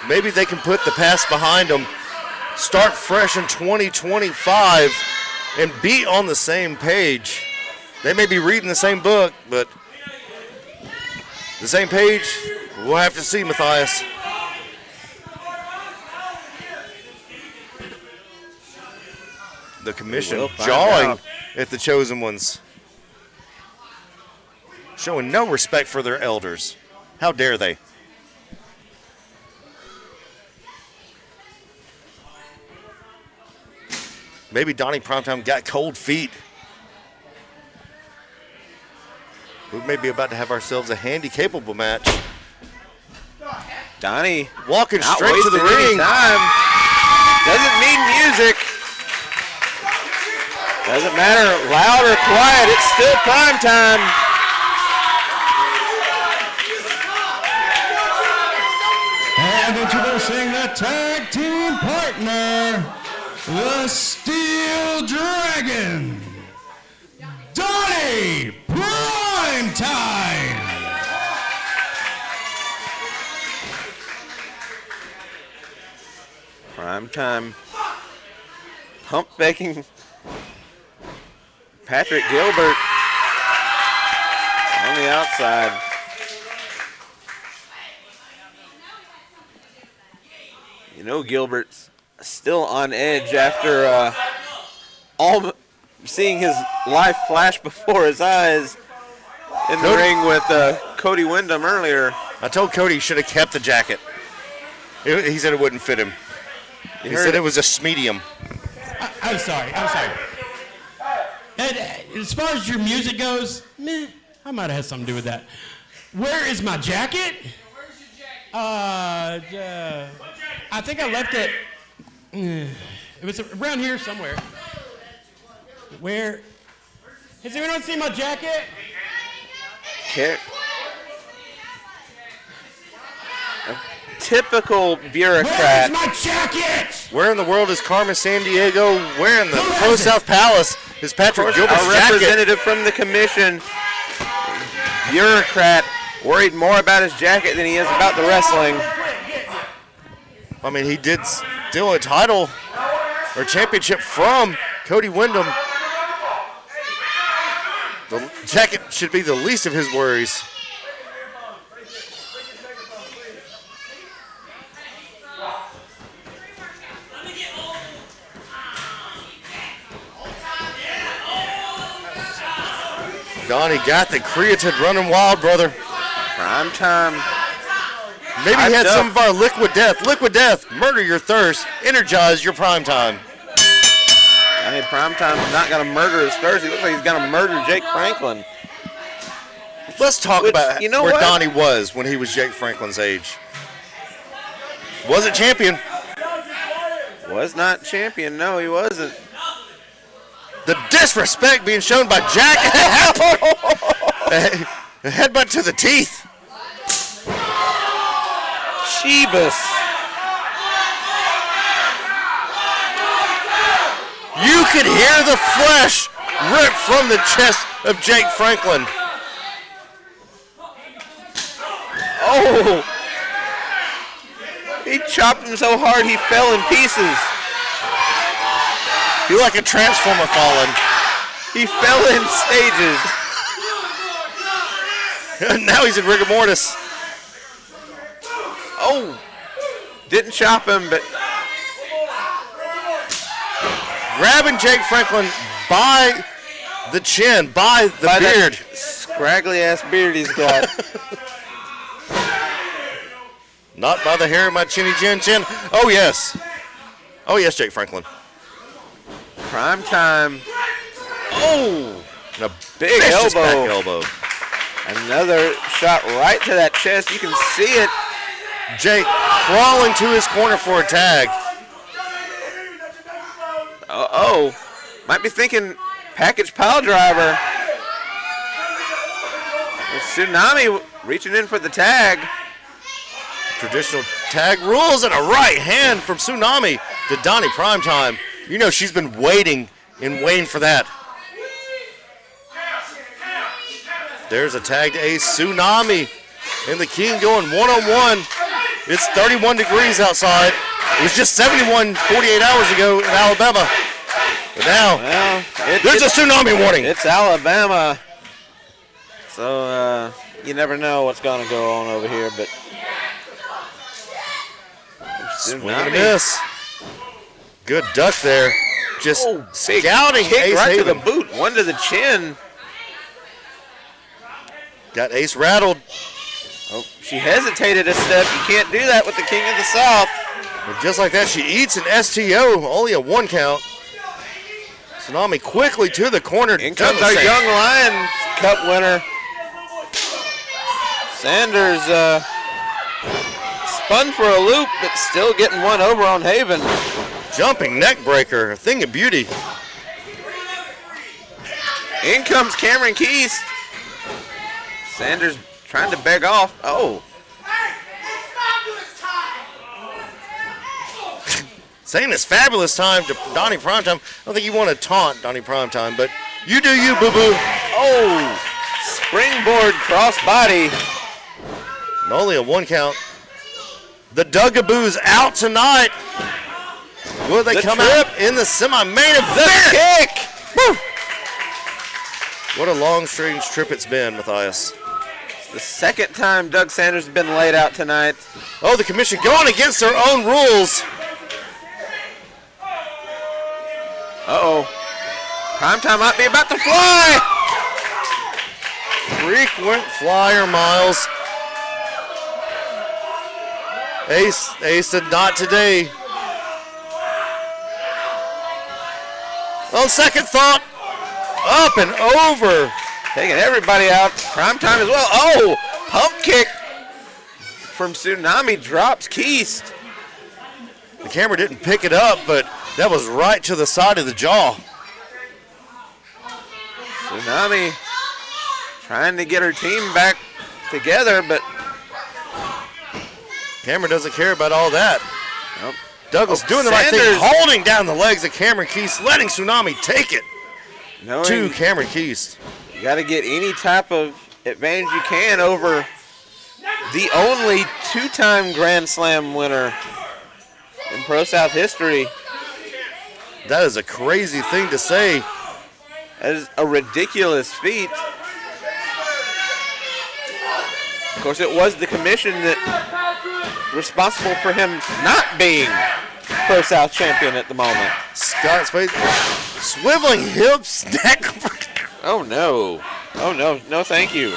Maybe they can put the past behind them, start fresh in 2025, and be on the same page. They may be reading the same book, but the same page, we'll have to see, Matthias. The commission jawing at the chosen ones, showing no respect for their elders. How dare they? Maybe Donnie Primetime got cold feet. We may be about to have ourselves a handy-capable match. Donnie walking not straight to the ring. Time. Doesn't need music. Doesn't matter loud or quiet. It's still prime time. And introducing the tag team partner, the Steel Dragon, Donnie Primetime. Primetime pump faking Patrick Gilbert on the outside. You know Gilbert's still on edge after seeing his life flash before his eyes in the ring with Cody Windham earlier. I told Cody he should have kept the jacket. He said it wouldn't fit him. He said it was a medium. I'm sorry. And as far as your music goes, I might have had something to do with that. Where is my jacket? Where's your jacket? I think I left it. It was around here somewhere. Where? Has anyone seen my jacket? A typical bureaucrat. Where's my jacket? Where in the world is Carmen Sandiego wearing the ProSouth Palace? Is Patrick Gilbert's A jacket? representative from the commission, bureaucrat, worried more about his jacket than he is about the wrestling. I mean, he did steal a title or championship from Cody Windham. The jacket should be the least of his worries. Donnie got the creatine running wild, brother. Prime time. Maybe he had some of our liquid death. Liquid death, murder your thirst, energize your prime time. I mean, prime time's not going to murder his thirst. He looks like he's going to murder Jake Franklin. Let's talk about you know where what? Donnie was when he was Jake Franklin's age. Wasn't champion. Was not champion. No, he wasn't. The disrespect being shown by Jack. A headbutt to the teeth. Jeebus. You could hear the flesh rip from the chest of Jake Franklin. Oh. He chopped him so hard he fell in pieces. You like a transformer falling. He fell in stages. Now he's in rigor mortis. Oh. Didn't chop him, but Grabbing Jake Franklin by the chin, by the beard. Scraggly ass beard he's got. Not by the hair of my chinny chin. Oh, yes. Oh, yes, Jake Franklin. Prime time. Oh, And a big vicious elbow. back elbow. Another shot right to that chest. You can see it. Jake crawling to his corner for a tag. Uh-oh. Might be thinking package pile driver. Tsunami reaching in for the tag. Traditional tag rules and a right hand from Tsunami to Donnie Primetime. You know she's been waiting for that. There's a tag to Ace. Tsunami and the King going one-on-one. It's 31 degrees outside. It was just 71 48 hours ago in Alabama. But now, there's a tsunami warning. It's Alabama. So, you never know what's going to go on over here, but Swing and a miss. Good duck there. Just big scouting kick Ace right to the Haven. boot, one to the chin. Got Ace rattled. Oh, she hesitated a step. You can't do that with the King of the South. And just like that, she eats an STO, only a 1 count. Tsunami quickly to the corner. In comes our Young Lions Cup winner. Sanders spun for a loop, but still getting one over on Haven. Jumping neck breaker, a thing of beauty. In comes Cameron Keys. Sanders trying to beg off. Oh. Saying it's fabulous time to Donnie Primetime. I don't think you want to taunt Donnie Primetime, but you do you, boo-boo. Oh, springboard crossbody. And only a 1 count. The Dugaboos out tonight. Will they come out in the semi-main event? The kick. Woo! What a long, strange trip it's been, Matthias. The second time Doug Sanders has been laid out tonight. Oh, the commission going against their own rules. Uh-oh. Primetime might be about to fly. Frequent flyer miles. Ace said not today. On second thought, up and over. Taking everybody out. Primetime as well. Oh, pump kick from Tsunami drops Keast. The camera didn't pick it up, but that was right to the side of the jaw. Tsunami trying to get her team back together, but camera doesn't care about all that. Nope. Douglas doing the right thing, holding down the legs of Cameron Keast, letting Tsunami take it to Cameron Keast. You got to get any type of advantage you can over the only two-time Grand Slam winner in ProSouth history. That is a crazy thing to say. That is a ridiculous feat. Of course, it was the commission that responsible for him not being ProSouth champion at the moment. Scott Spade, swiveling hips, neck. Oh no. Oh no, no thank you.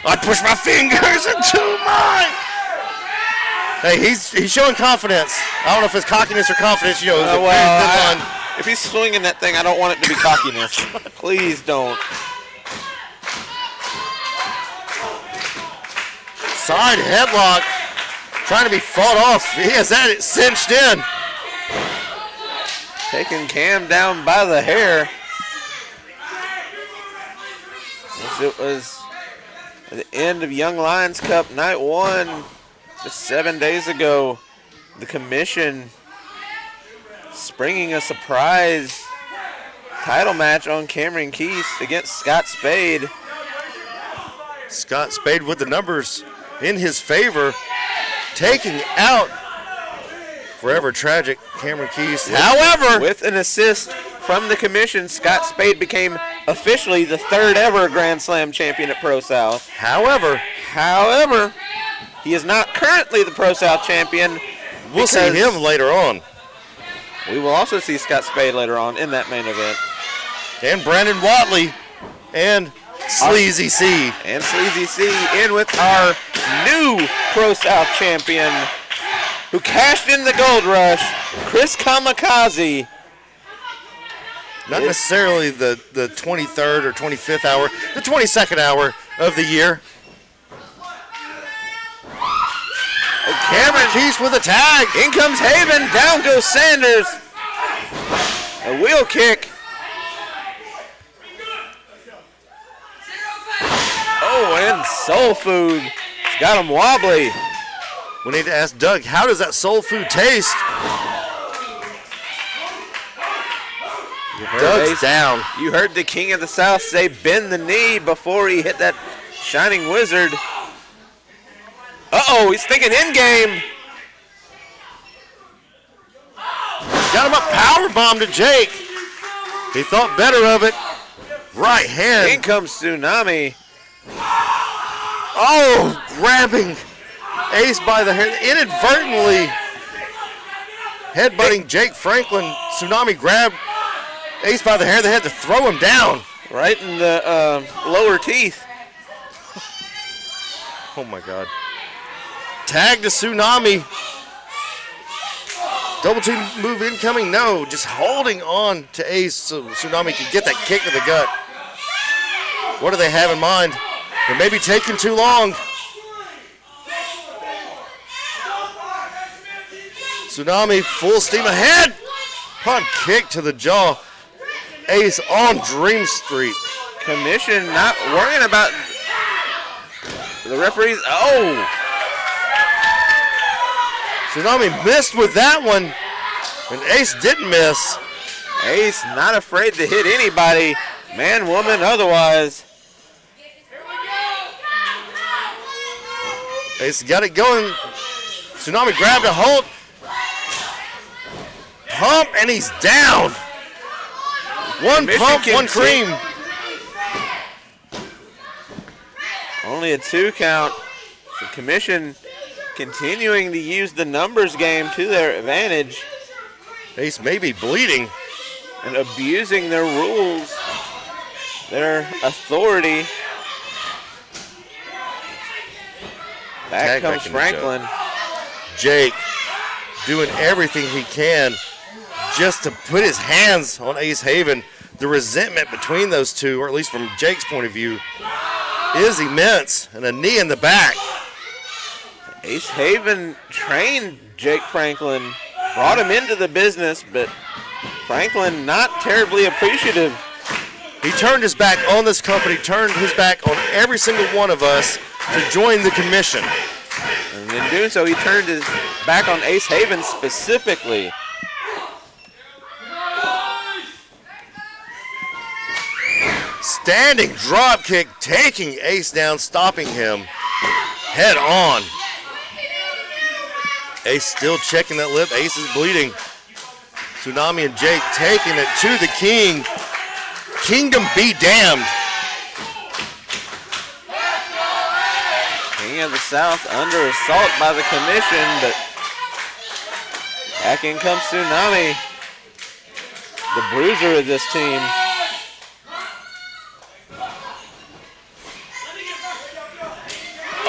I push my fingers into mine. Hey, he's showing confidence. I don't know if it's cockiness or confidence. You know, if he's swinging that thing, I don't want it to be cockiness. Please don't. Side headlock, trying to be fought off. He has that cinched in. Taking Cam down by the hair. It was at the end of Young Lions Cup Night 1 just 7 days ago. The commission springing a surprise title match on Cameron Keast against Scott Spade. Scott Spade with the numbers in his favor, taking out forever tragic Cameron Keast. However, with an assist from the commission, Scott Spade became officially the third ever Grand Slam champion at ProSouth. However, he is not currently the ProSouth champion. We'll see him later on. We will also see Scott Spade later on in that main event. And Brandon Watley and Sleazy C. And Sleazy C in with our new ProSouth champion who cashed in the gold rush, Chris Kamikaze. Not necessarily the 23rd or 25th hour, the 22nd hour of the year. Cameron Keast with a tag. In comes Haven, down goes Sanders. A wheel kick. Oh, and Soul Food. It's got him wobbly. We need to ask Doug, how does that Soul Food taste? Doug's down. You heard the King of the South say bend the knee before he hit that Shining Wizard. Uh-oh, he's thinking in game. Got him a powerbomb to Jake. He thought better of it. Right hand. In comes Tsunami. Oh, grabbing Ace by the hair, inadvertently headbutting Jake Franklin. Tsunami grabbed Ace by the hair. They had to throw him down. Right in the lower teeth. Oh my God. Tag to Tsunami. Double team move incoming. No, just holding on to Ace so Tsunami can get that kick to the gut. What do they have in mind? It may be taking too long. Tsunami full steam ahead. Punt kick to the jaw. Ace on Dream Street. Commission not worrying about the referees. Oh! Tsunami missed with that one, and Ace didn't miss. Ace not afraid to hit anybody, man, woman, otherwise. Ace got it going. Tsunami grabbed a hold. Pump, and he's down. One pump, one cream. Only a 2 count. The commission continuing to use the numbers game to their advantage. Ace may be bleeding. and abusing their rules, their authority. Back comes Franklin. Jake doing everything he can just to put his hands on Ace Haven. The resentment between those two, or at least from Jake's point of view, is immense, and a knee in the back. Ace Haven trained Jake Franklin, brought him into the business, but Franklin not terribly appreciative. He turned his back on this company, turned his back on every single one of us to join the commission. And in doing so, he turned his back on Ace Haven specifically. Standing drop kick, taking Ace down, stopping him head on. Ace still checking that lip. Ace is bleeding. Tsunami and Jake taking it to the king. Kingdom be damned. King of the South under assault by the commission, but back in comes Tsunami, the bruiser of this team.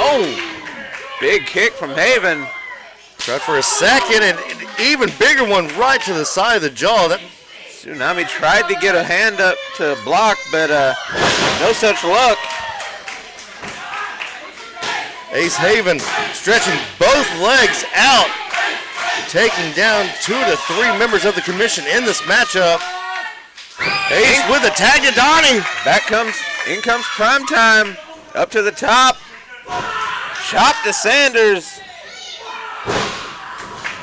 Oh, big kick from Haven. Tried for a second, and an even bigger one right to the side of the jaw. That Tsunami tried to get a hand up to block, but no such luck. Ace Haven stretching both legs out, taking down 2 to 3 members of the commission in this matchup. Ace with a tag to Donnie. In comes Primetime, up to the top. Chop to Sanders.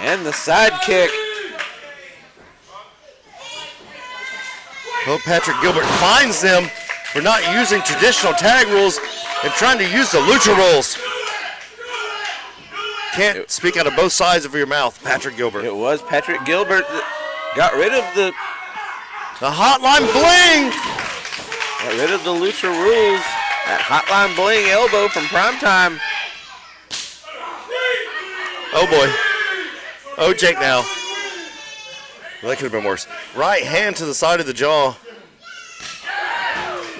And the side kick. Well, Patrick Gilbert finds them for not using traditional tag rules and trying to use the lucha rules. Can't speak out of both sides of your mouth, Patrick Gilbert. It was Patrick Gilbert that got rid of the hotline bling. Got rid of the lucha rules. That hotline bling elbow from Primetime. Oh boy. Oh, Jake now. Well, that could have been worse. Right hand to the side of the jaw.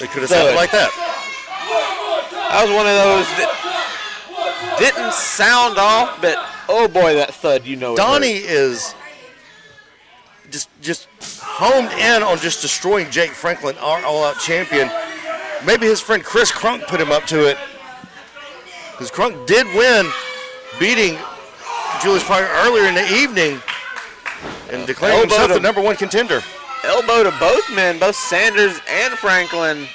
It could have sounded like that. That was one of those that didn't sound off, but oh boy, that thud, you know. Donnie is just homed in on just destroying Jake Franklin, our all-out champion. Maybe his friend Chris Crunk put him up to it, because Crunk did win, beating Julius Pryor earlier in the evening and declaring himself the number 1 contender. Elbow to both men, both Sanders and Franklin.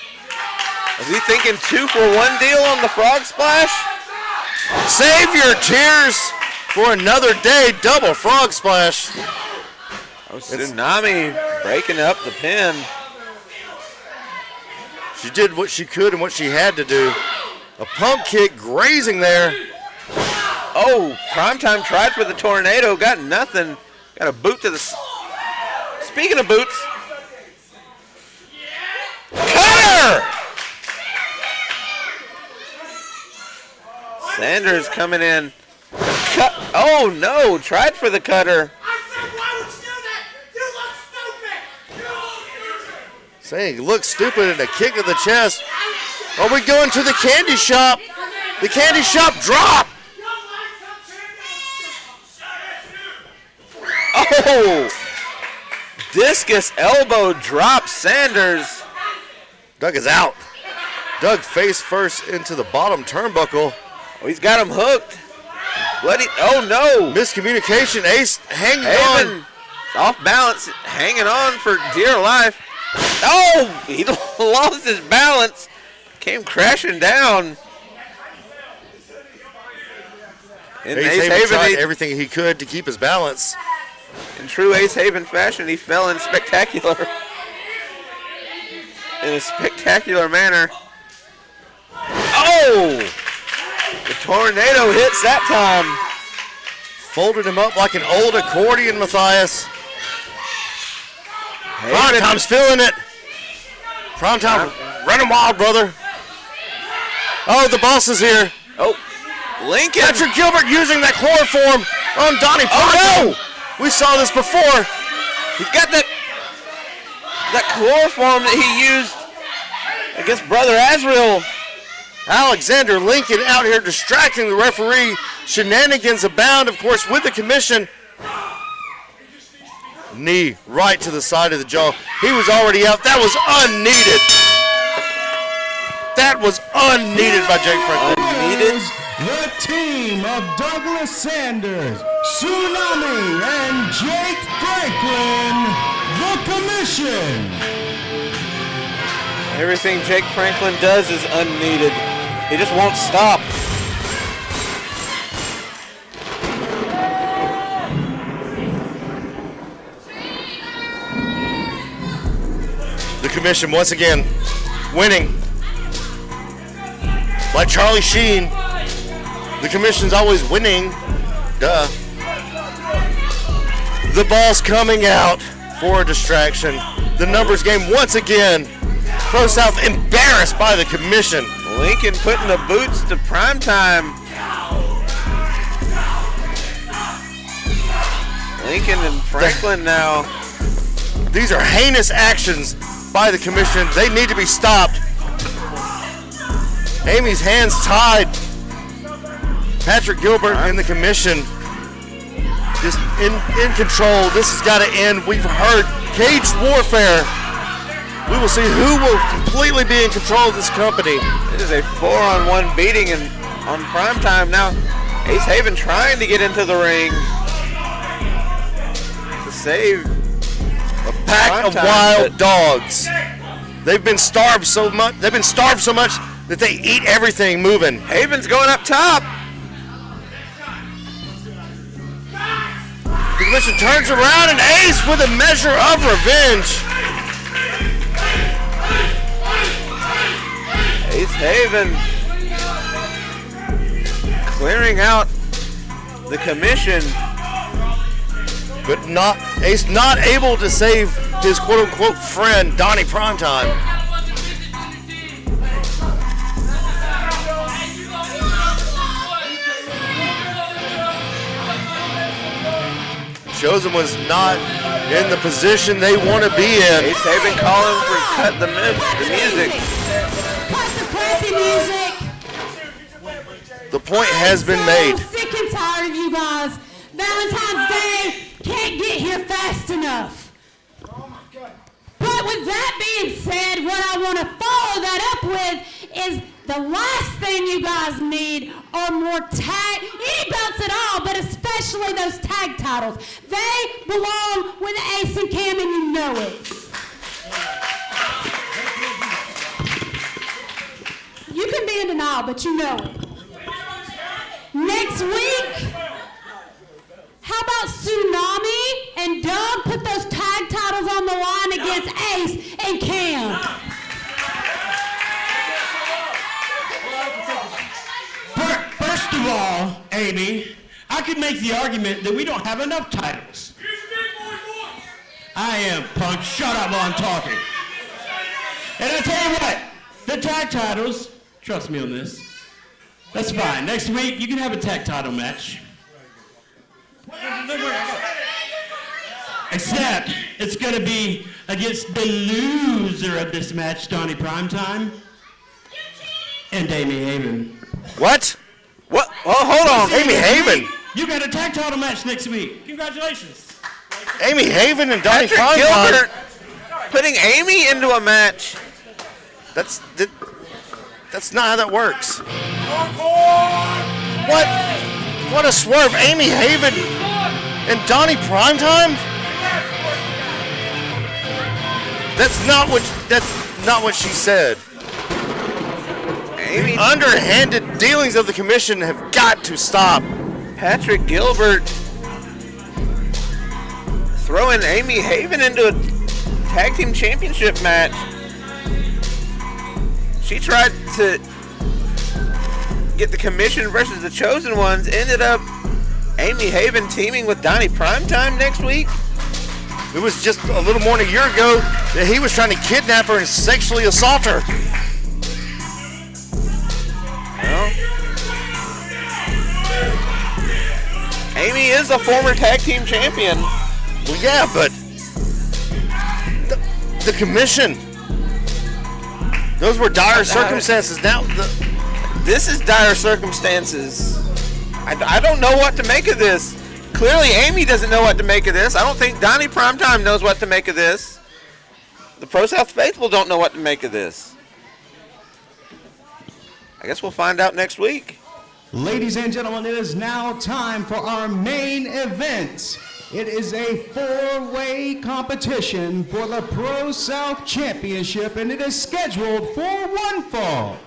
Is he thinking 2-for-1 deal on the frog splash? Save your tears for another day. Double frog splash. Oh, Tsunami breaking up the pin. She did what she could and what she had to do. A pump kick grazing there. Oh, Primetime tried for the tornado, got nothing. Got a boot to the... Speaking of boots. Cutter! Sanders coming in. Cut. Oh no, tried for the cutter. Saying he looks stupid and a kick to the chest. Are we going to the candy shop? The candy shop drop! Oh! Discus elbow drop Sanders. Doug is out. Doug face first into the bottom turnbuckle. Oh, he's got him hooked. Oh no! Miscommunication. Ace hanging on. Off balance, hanging on for dear life. Oh! He lost his balance. Came crashing down. Ace Haven tried everything he could to keep his balance. In true Ace Haven fashion, he fell in a spectacular manner. Oh! The tornado hits that time. Folded him up like an old accordion, Matthias. Primetime's feeling it. Primetime running wild, brother. Oh, the boss is here. Oh, Lincoln. Patrick Gilbert using that chloroform on Donnie. Oh, no. We saw this before. He's got that. that chloroform that he used against Brother Azrael. Alexander Lincoln out here distracting the referee. Shenanigans abound, of course, with the commission. Knee right to the side of the jaw. He was already out. That was unneeded. That was unneeded by Jake Franklin. Unneeded. The team of Douglas Sanders, Tsunami, and Jake Franklin, the commission. Everything Jake Franklin does is unneeded. He just won't stop. The commission once again winning. Like Charlie Sheen, the commission's always winning. Duh. The ball's coming out for a distraction. The numbers game once again. ProSouth embarrassed by the commission. Lincoln putting the boots to primetime. Lincoln and Franklin now. These are heinous actions by the commission. They need to be stopped. Amy's hands tied. Patrick Gilbert and the commission just in control. This has got to end. We've heard cage warfare. We will see who will completely be in control of this company. It is a 4-on-1 beating and on primetime now. Ace Haven trying to get into the ring to save a pack of wild dogs. They've been starved so much. They've been starved so much that they eat everything moving. Haven's going up top. The commission turns around and Ace with a measure of revenge. Ace Haven clearing out the commission. But Ace not able to save his quote-unquote friend, Donnie Primetime. Chosen was not in the position they want to be in. Ace Haven calling for cut the music. Cut the crappy music. The point has been made. I'm sick and tired of you guys. Valentine's Day can't get here fast enough. But with that being said, what I want to follow that up with is the last thing you guys need are more tag, any belts at all, but especially those tag titles. They belong with Ace and Cam, and you know it. You can be in denial, but you know it. Next week, how about Tsunami and Doug put those tag titles on the line against Ace and Cam? First of all, Amy, I could make the argument that we don't have enough titles. I am, punk. Shut up while I'm talking. And I tell you what, the tag titles, trust me on this, that's fine. Next week, you can have a tag title match. Except, it's going to be against the loser of this match, Donnie Primetime, and Amy Haven. What? What? Oh, hold on. Amy Haven? You got a tag title match next week. Congratulations. Amy Haven and Donnie Patrick Primetime. Gilbert putting Amy into a match. That's not how that works. What a swerve. Amy Haven and Donnie Primetime? That's not what she said. Amy, the underhanded dealings of the commission have got to stop. Patrick Gilbert throwing Amy Haven into a tag team championship match. She tried to get the commission versus the chosen ones. Ended up Amy Haven teaming with Donnie Primetime next week. It was just a little more than a year ago that he was trying to kidnap her and sexually assault her. Well, Amy is a former tag team champion. Well, yeah, but the commission. Those were dire circumstances. Now, this is dire circumstances. I don't know what to make of this. Clearly, Amy doesn't know what to make of this. I don't think Donnie Primetime knows what to make of this. The ProSouth faithful don't know what to make of this. I guess we'll find out next week. Ladies and gentlemen, it is now time for our main event. It is a 4-way competition for the ProSouth Championship, and it is scheduled for one fall.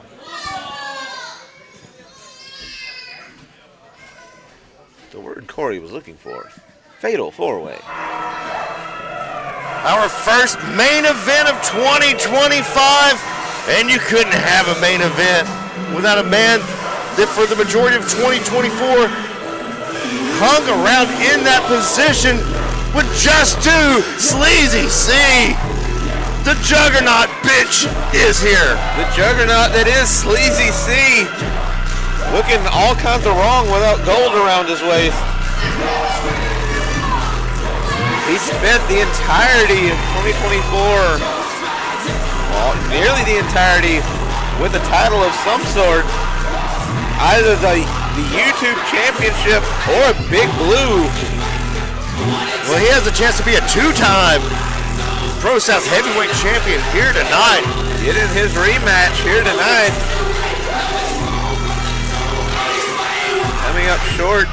The word Corey was looking for. Fatal 4-way. Our first main event of 2025, and you couldn't have a main event without a man that for the majority of 2024 hung around in that position with just two Sleazy C. The juggernaut bitch is here. The juggernaut that is Sleazy C. Looking all kinds of wrong without gold around his waist. He spent the entirety of 2024, well, nearly the entirety, with a title of some sort. Either the YouTube Championship or a Big Blue. Well, he has a chance to be a two-time ProSouth Heavyweight Champion here tonight. Getting his rematch here tonight. Coming up short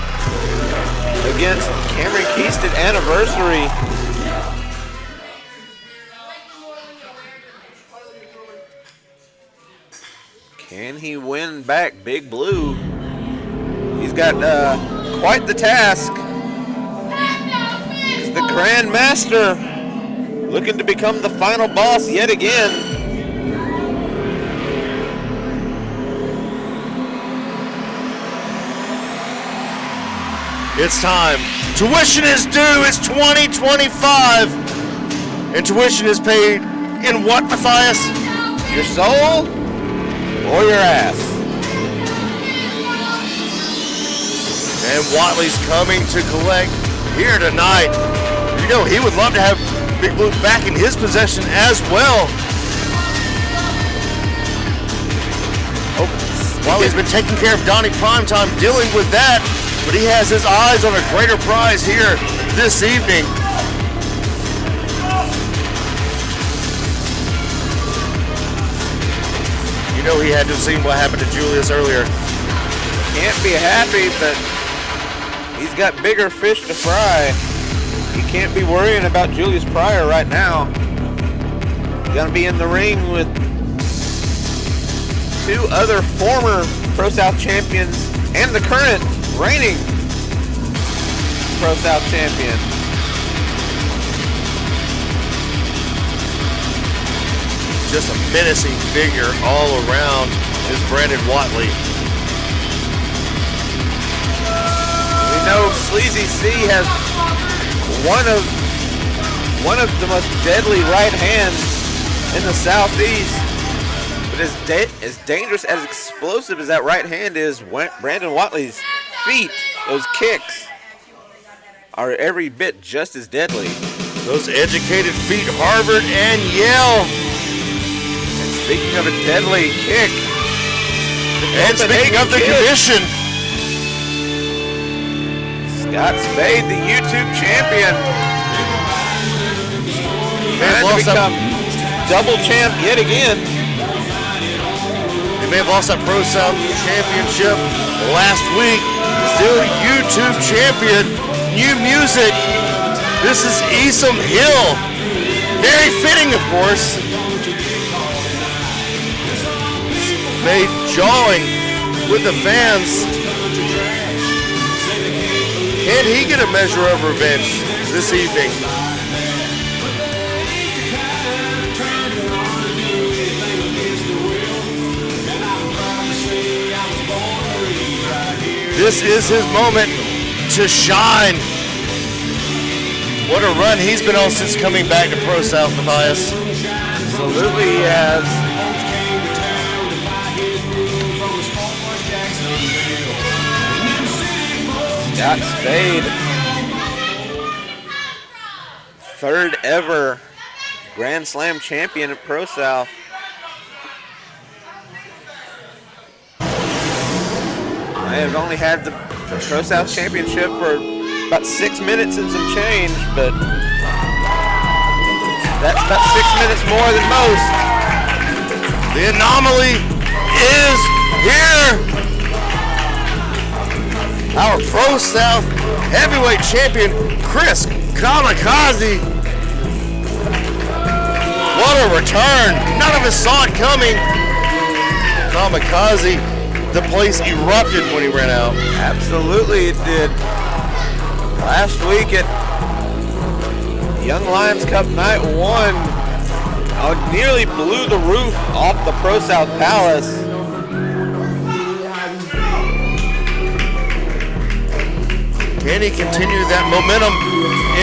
against Cameron Keasted Anniversary. Can he win back Big Blue? He's got quite the task. He's the Grand Master, looking to become the final boss yet again. It's time. Tuition is due. It's 2025. And tuition is paid in what, Matthias? Your soul or your ass. And Watley's coming to collect here tonight. You know, he would love to have Big Blue back in his possession as well. Oh, Watley's been taking care of Donnie Primetime, dealing with that, but he has his eyes on a greater prize here this evening. You know he had to have seen what happened to Julius earlier. Can't be happy, but he's got bigger fish to fry. He can't be worrying about Julius Pryor right now. He's gonna be in the ring with two other former ProSouth champions and the current reigning ProSouth champion. Just a menacing figure all around is Brandon Watley. We know Sleazy C has one of the most deadly right hands in the Southeast. But as dangerous, as explosive as that right hand is, Brandon Watley's feet, those kicks, are every bit just as deadly. Those educated feet, Harvard and Yale. Speaking of a deadly kick. And speaking of the commission. Scott Spade, the YouTube champion. Trying to become double champ yet again. They may have lost that ProSouth championship last week. Still YouTube champion. New music. This is Esom Hill. Very fitting, of course. Made jawing with the fans. Can he get a measure of revenge this evening? This is his moment to shine. What a run he's been on since coming back to ProSouth, Matthias. Absolutely he has. Scott Spade, third ever Grand Slam champion at ProSouth. I have only had the ProSouth championship for about 6 minutes and some change, but that's about 6 minutes more than most. The anomaly is here. Our ProSouth heavyweight champion, Chris Kamikaze. What a return. None of us saw it coming. Kamikaze, the place erupted when he ran out. Absolutely it did. Last week at Young Lions Cup Night 1, nearly blew the roof off the ProSouth Palace. Can he continue that momentum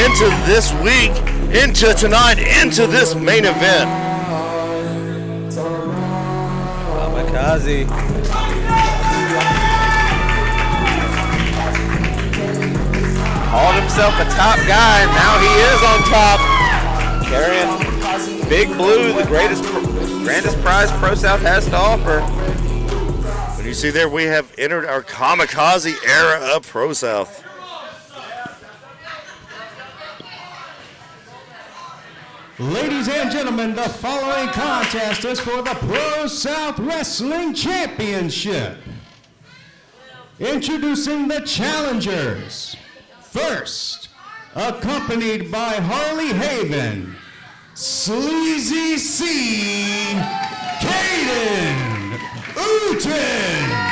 into this week, into tonight, into this main event? Kamikaze. Called himself a top guy, and now he is on top. Carrying Big Blue, the grandest prize ProSouth has to offer. When you see there, we have entered our Kamikaze era of ProSouth. Ladies and gentlemen, the following contest is for the ProSouth Wrestling Championship. Introducing the challengers. First, accompanied by Harley Haven, Sleazy C, Caden Uten.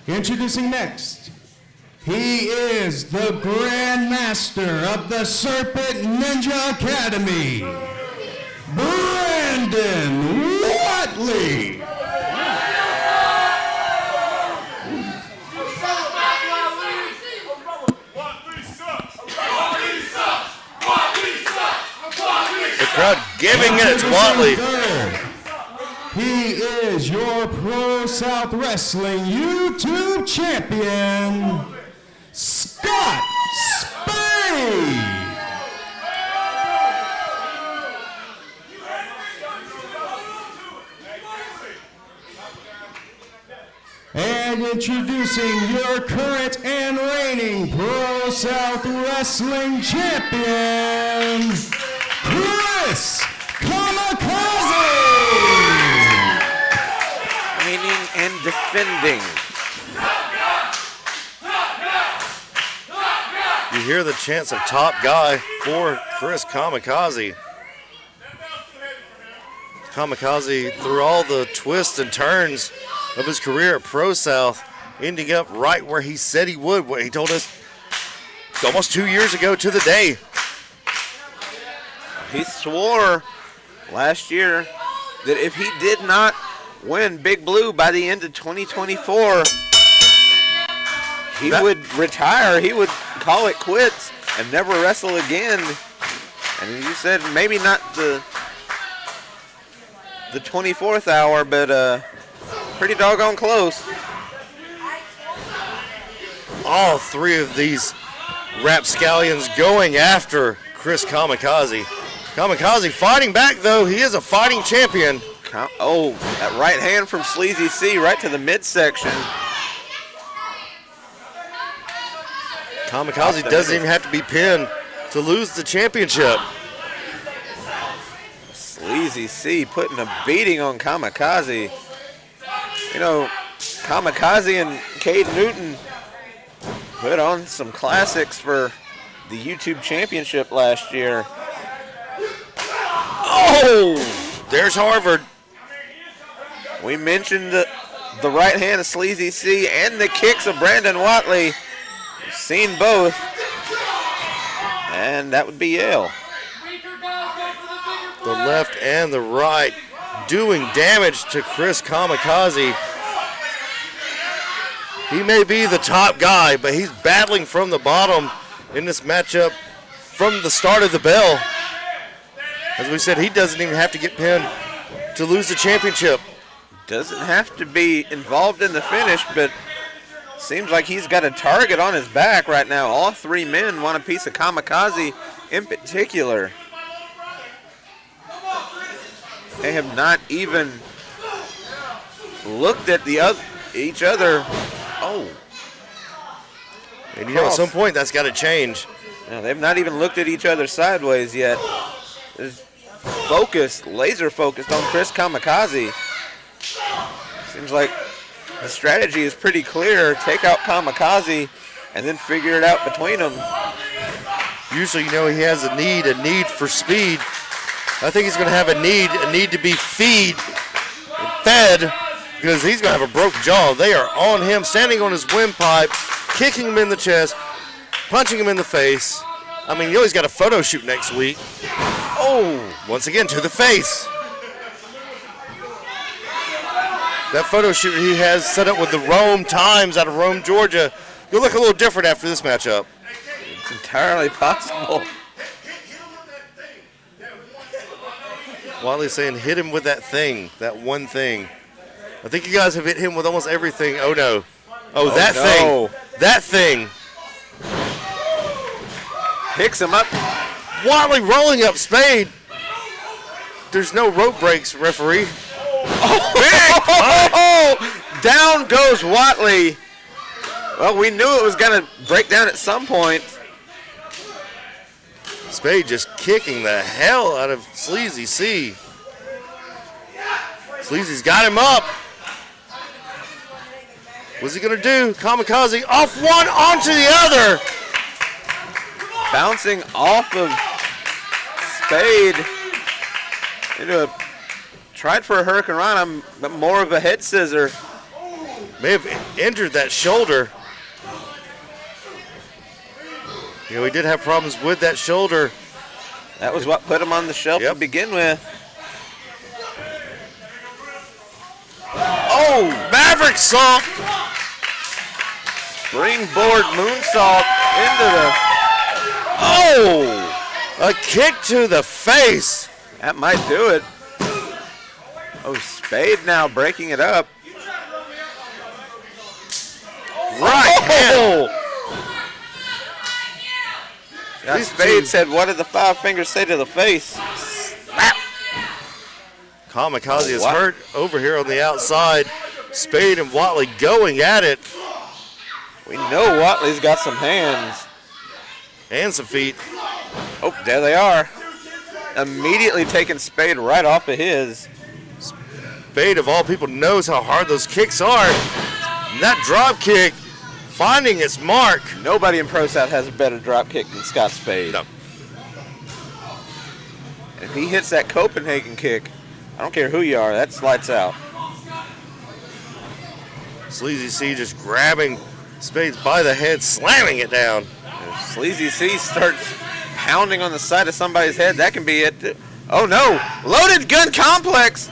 Introducing next, he is the Grand Master of the Serpent Ninja Academy, Brandon Watley. The crowd giving it to Watley. He is your ProSouth Wrestling YouTube champion, Scott Spade. And introducing your current and reigning ProSouth Wrestling champion, Chris Kamikaze. Reigning and defending. You hear the chants of top guy for Chris Kamikaze. Kamikaze, through all the twists and turns of his career at ProSouth, ending up right where he said he would, what he told us almost 2 years ago to the day. He swore last year that if he did not win Big Blue by the end of 2024, he would retire. He would call it quits and never wrestle again. And you said maybe not the 24th hour, but pretty doggone close. All three of these rapscallions going after Chris Kamikaze. Kamikaze fighting back, though. He is a fighting champion. Oh, that right hand from Sleazy C right to the midsection. Kamikaze doesn't even have to be pinned to lose the championship. Sleazy C putting a beating on Kamikaze. You know, Kamikaze and Caden Newton put on some classics for the YouTube championship last year. Oh, there's Harvard. We mentioned the right hand of Sleazy C and the kicks of Brandon Watley. We've seen both. And that would be Yale. The left and the right doing damage to Chris Kamikaze. He may be the top guy, but he's battling from the bottom in this matchup from the start of the bell. As we said, he doesn't even have to get pinned to lose the championship. Doesn't have to be involved in the finish, but Seems like he's got a target on his back right now. All three men want a piece of Kamikaze in particular. They have not even looked at each other. Oh. And you know, at some point, that's got to change. No, they've not even looked at each other sideways yet. There's focused, laser focused on Chris Kamikaze. Seems like the strategy is pretty clear. Take out Kamikaze and then figure it out between them. Usually, you know, he has a need for speed. I think he's going to have a need to be fed, because he's going to have a broke jaw. They are on him, standing on his windpipe, kicking him in the chest, punching him in the face. I mean, you know he's got a photo shoot next week. Oh, once again, to the face. That photo shoot he has set up with the Rome Times out of Rome, Georgia. You'll look a little different after this matchup. It's entirely possible. Watley's saying, hit him with that thing, that one thing. I think you guys have hit him with almost everything. Oh, no. Oh, that thing. That thing. Picks him up. Watley rolling up Spade. There's no rope breaks, referee. Down goes Watley. Well, we knew it was going to break down at some point. Spade just kicking the hell out of Sleazy C. Sleazy's got him up. What's he going to do? Kamikaze off one, onto the other. Bouncing off of Spade into a, tried for a Hurricane Rana, but more of a head scissor. May have injured that shoulder. You know, he did have problems with that shoulder. That was what put him on the shelf to begin with. Oh, Maverick salt. Springboard moonsault into the... Oh, a kick to the face. That might do it. Oh, Spade now breaking it up. Right. Oh! Spade said, what did the five fingers say to the face? Slap. Kamikaze is hurt over here on the outside. Spade and Watley going at it. We know Watley's got some hands. And some feet. Oh, there they are. Immediately taking Spade right off of his. Spade, of all people, knows how hard those kicks are. And that drop kick finding its mark. Nobody in ProSouth has a better drop kick than Scott Spade. No. If he hits that Copenhagen kick, I don't care who you are, that's lights out. Sleazy C just grabbing Spade by the head, slamming it down. If Sleazy C starts pounding on the side of somebody's head, that can be it. Oh no, loaded gun complex.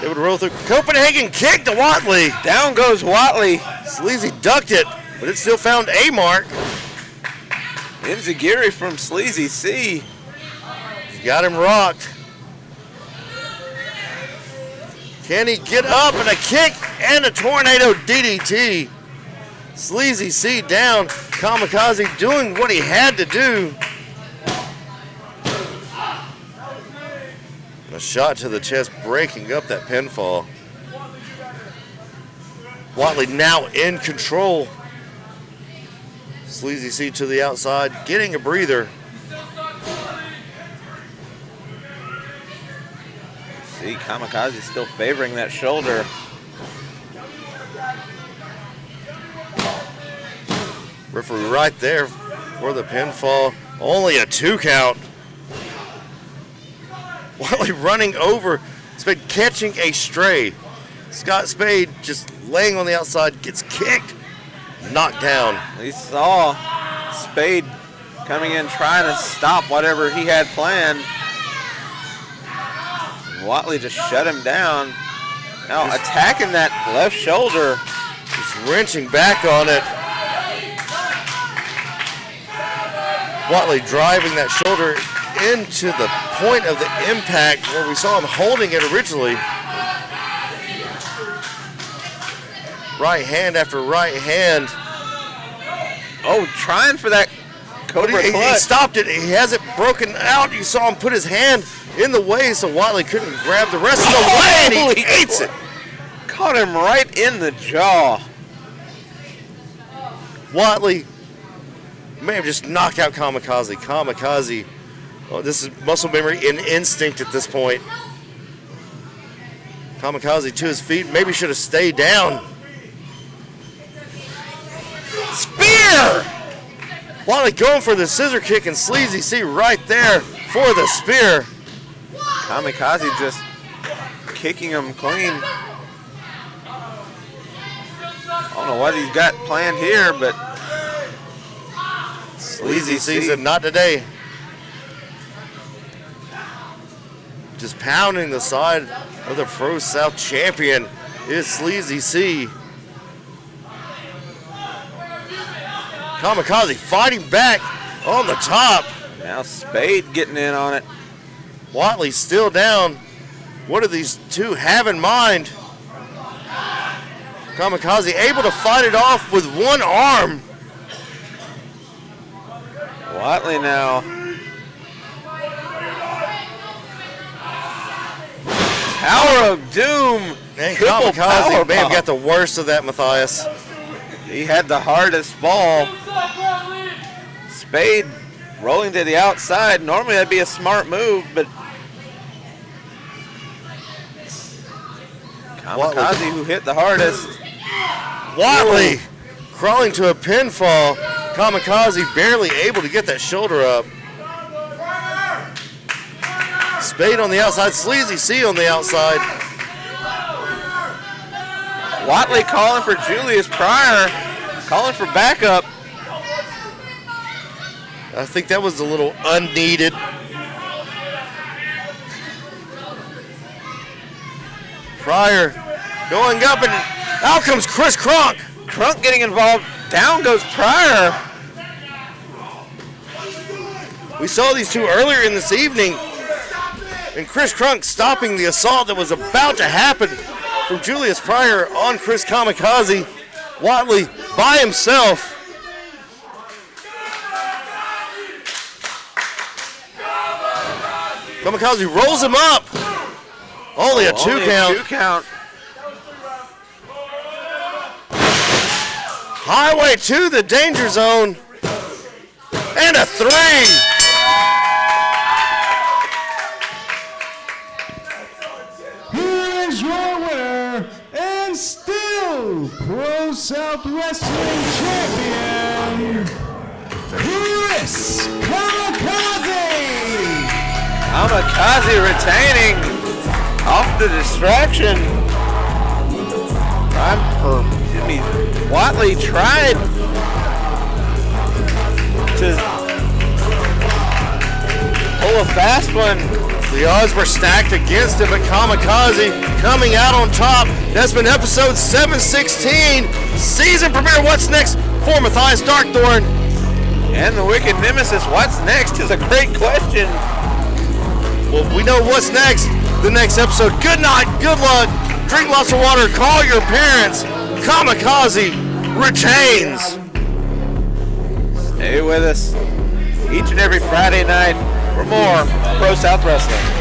It would roll through. Copenhagen kick to Watley. Down goes Watley. Sleazy ducked it, but it still found a mark. Enziguri from Sleazy C. He's got him rocked. Can he get up, and a kick and a tornado DDT. Sleazy C down. Kamikaze doing what he had to do. A shot to the chest, breaking up that pinfall. Watley now in control. Sleazy C to the outside, getting a breather. See, Kamikaze still favoring that shoulder. Referee right there for the pinfall. Only a 2 count. Watley running over, Spade catching a stray. Scott Spade just laying on the outside, gets kicked, knocked down. He saw Spade coming in trying to stop whatever he had planned. Watley just shut him down. Now attacking that left shoulder. Just wrenching back on it. Watley driving that shoulder into the point of the impact where we saw him holding it originally. Right hand after right hand. Oh, trying for that Cobra He clutch. stopped it. He has it broken out. You saw him put his hand in the way so Watley couldn't grab the rest of the way, and he eats it. Caught him right in the jaw. Watley may have just knocked out Kamikaze. Kamikaze, oh, this is muscle memory and instinct at this point. Kamikaze to his feet, maybe should have stayed down. Spear! Watley going for the scissor kick, and Sleazy C right there for the spear. Kamikaze just kicking him clean. I don't know what he's got planned here, but Sleazy C said not today. Just pounding the side of the Pro South champion is Sleazy C. Kamikaze fighting back on the top. now Spade getting in on it. Watley still down. What do these two have in mind? Kamikaze able to fight it off with one arm. Watley now. Tower of Doom. And Triple Kamikaze power may have bomb. got the worst of that, Matthias. He had the hardest fall. Spade rolling to the outside. Normally that'd be a smart move, but Kamikaze who hit the hardest. Watley crawling to a pinfall. Kamikaze barely able to get that shoulder up. Spade on the outside, Sleazy C on the outside. Watley calling for Julius Pryor, calling for backup. I think that was a little unneeded. Pryor going up, and out comes Chris Crunk. Crunk getting involved. Down goes Pryor. We saw these two earlier in this evening, and Chris Crunk stopping the assault that was about to happen from Julius Pryor on Chris Kamikaze. Watley by himself. Kamikaze rolls him up. Only a two count. Two count. Highway to the danger zone. And a three. Here is your winner and still Pro South Wrestling champion, Chris Kamikaze. Kamikaze retaining off the distraction. Watley tried to pull a fast one. The odds were stacked against him, but Kamikaze coming out on top. That's been episode 716, season premiere. What's next for Matthias Darkthorn? And the Wicked Nemesis, what's next is a great question. Well, we know what's next. The next episode. Good night, good luck, drink lots of water, call your parents. Kamikaze retains. Stay with us each and every Friday night for more Pro South Wrestling.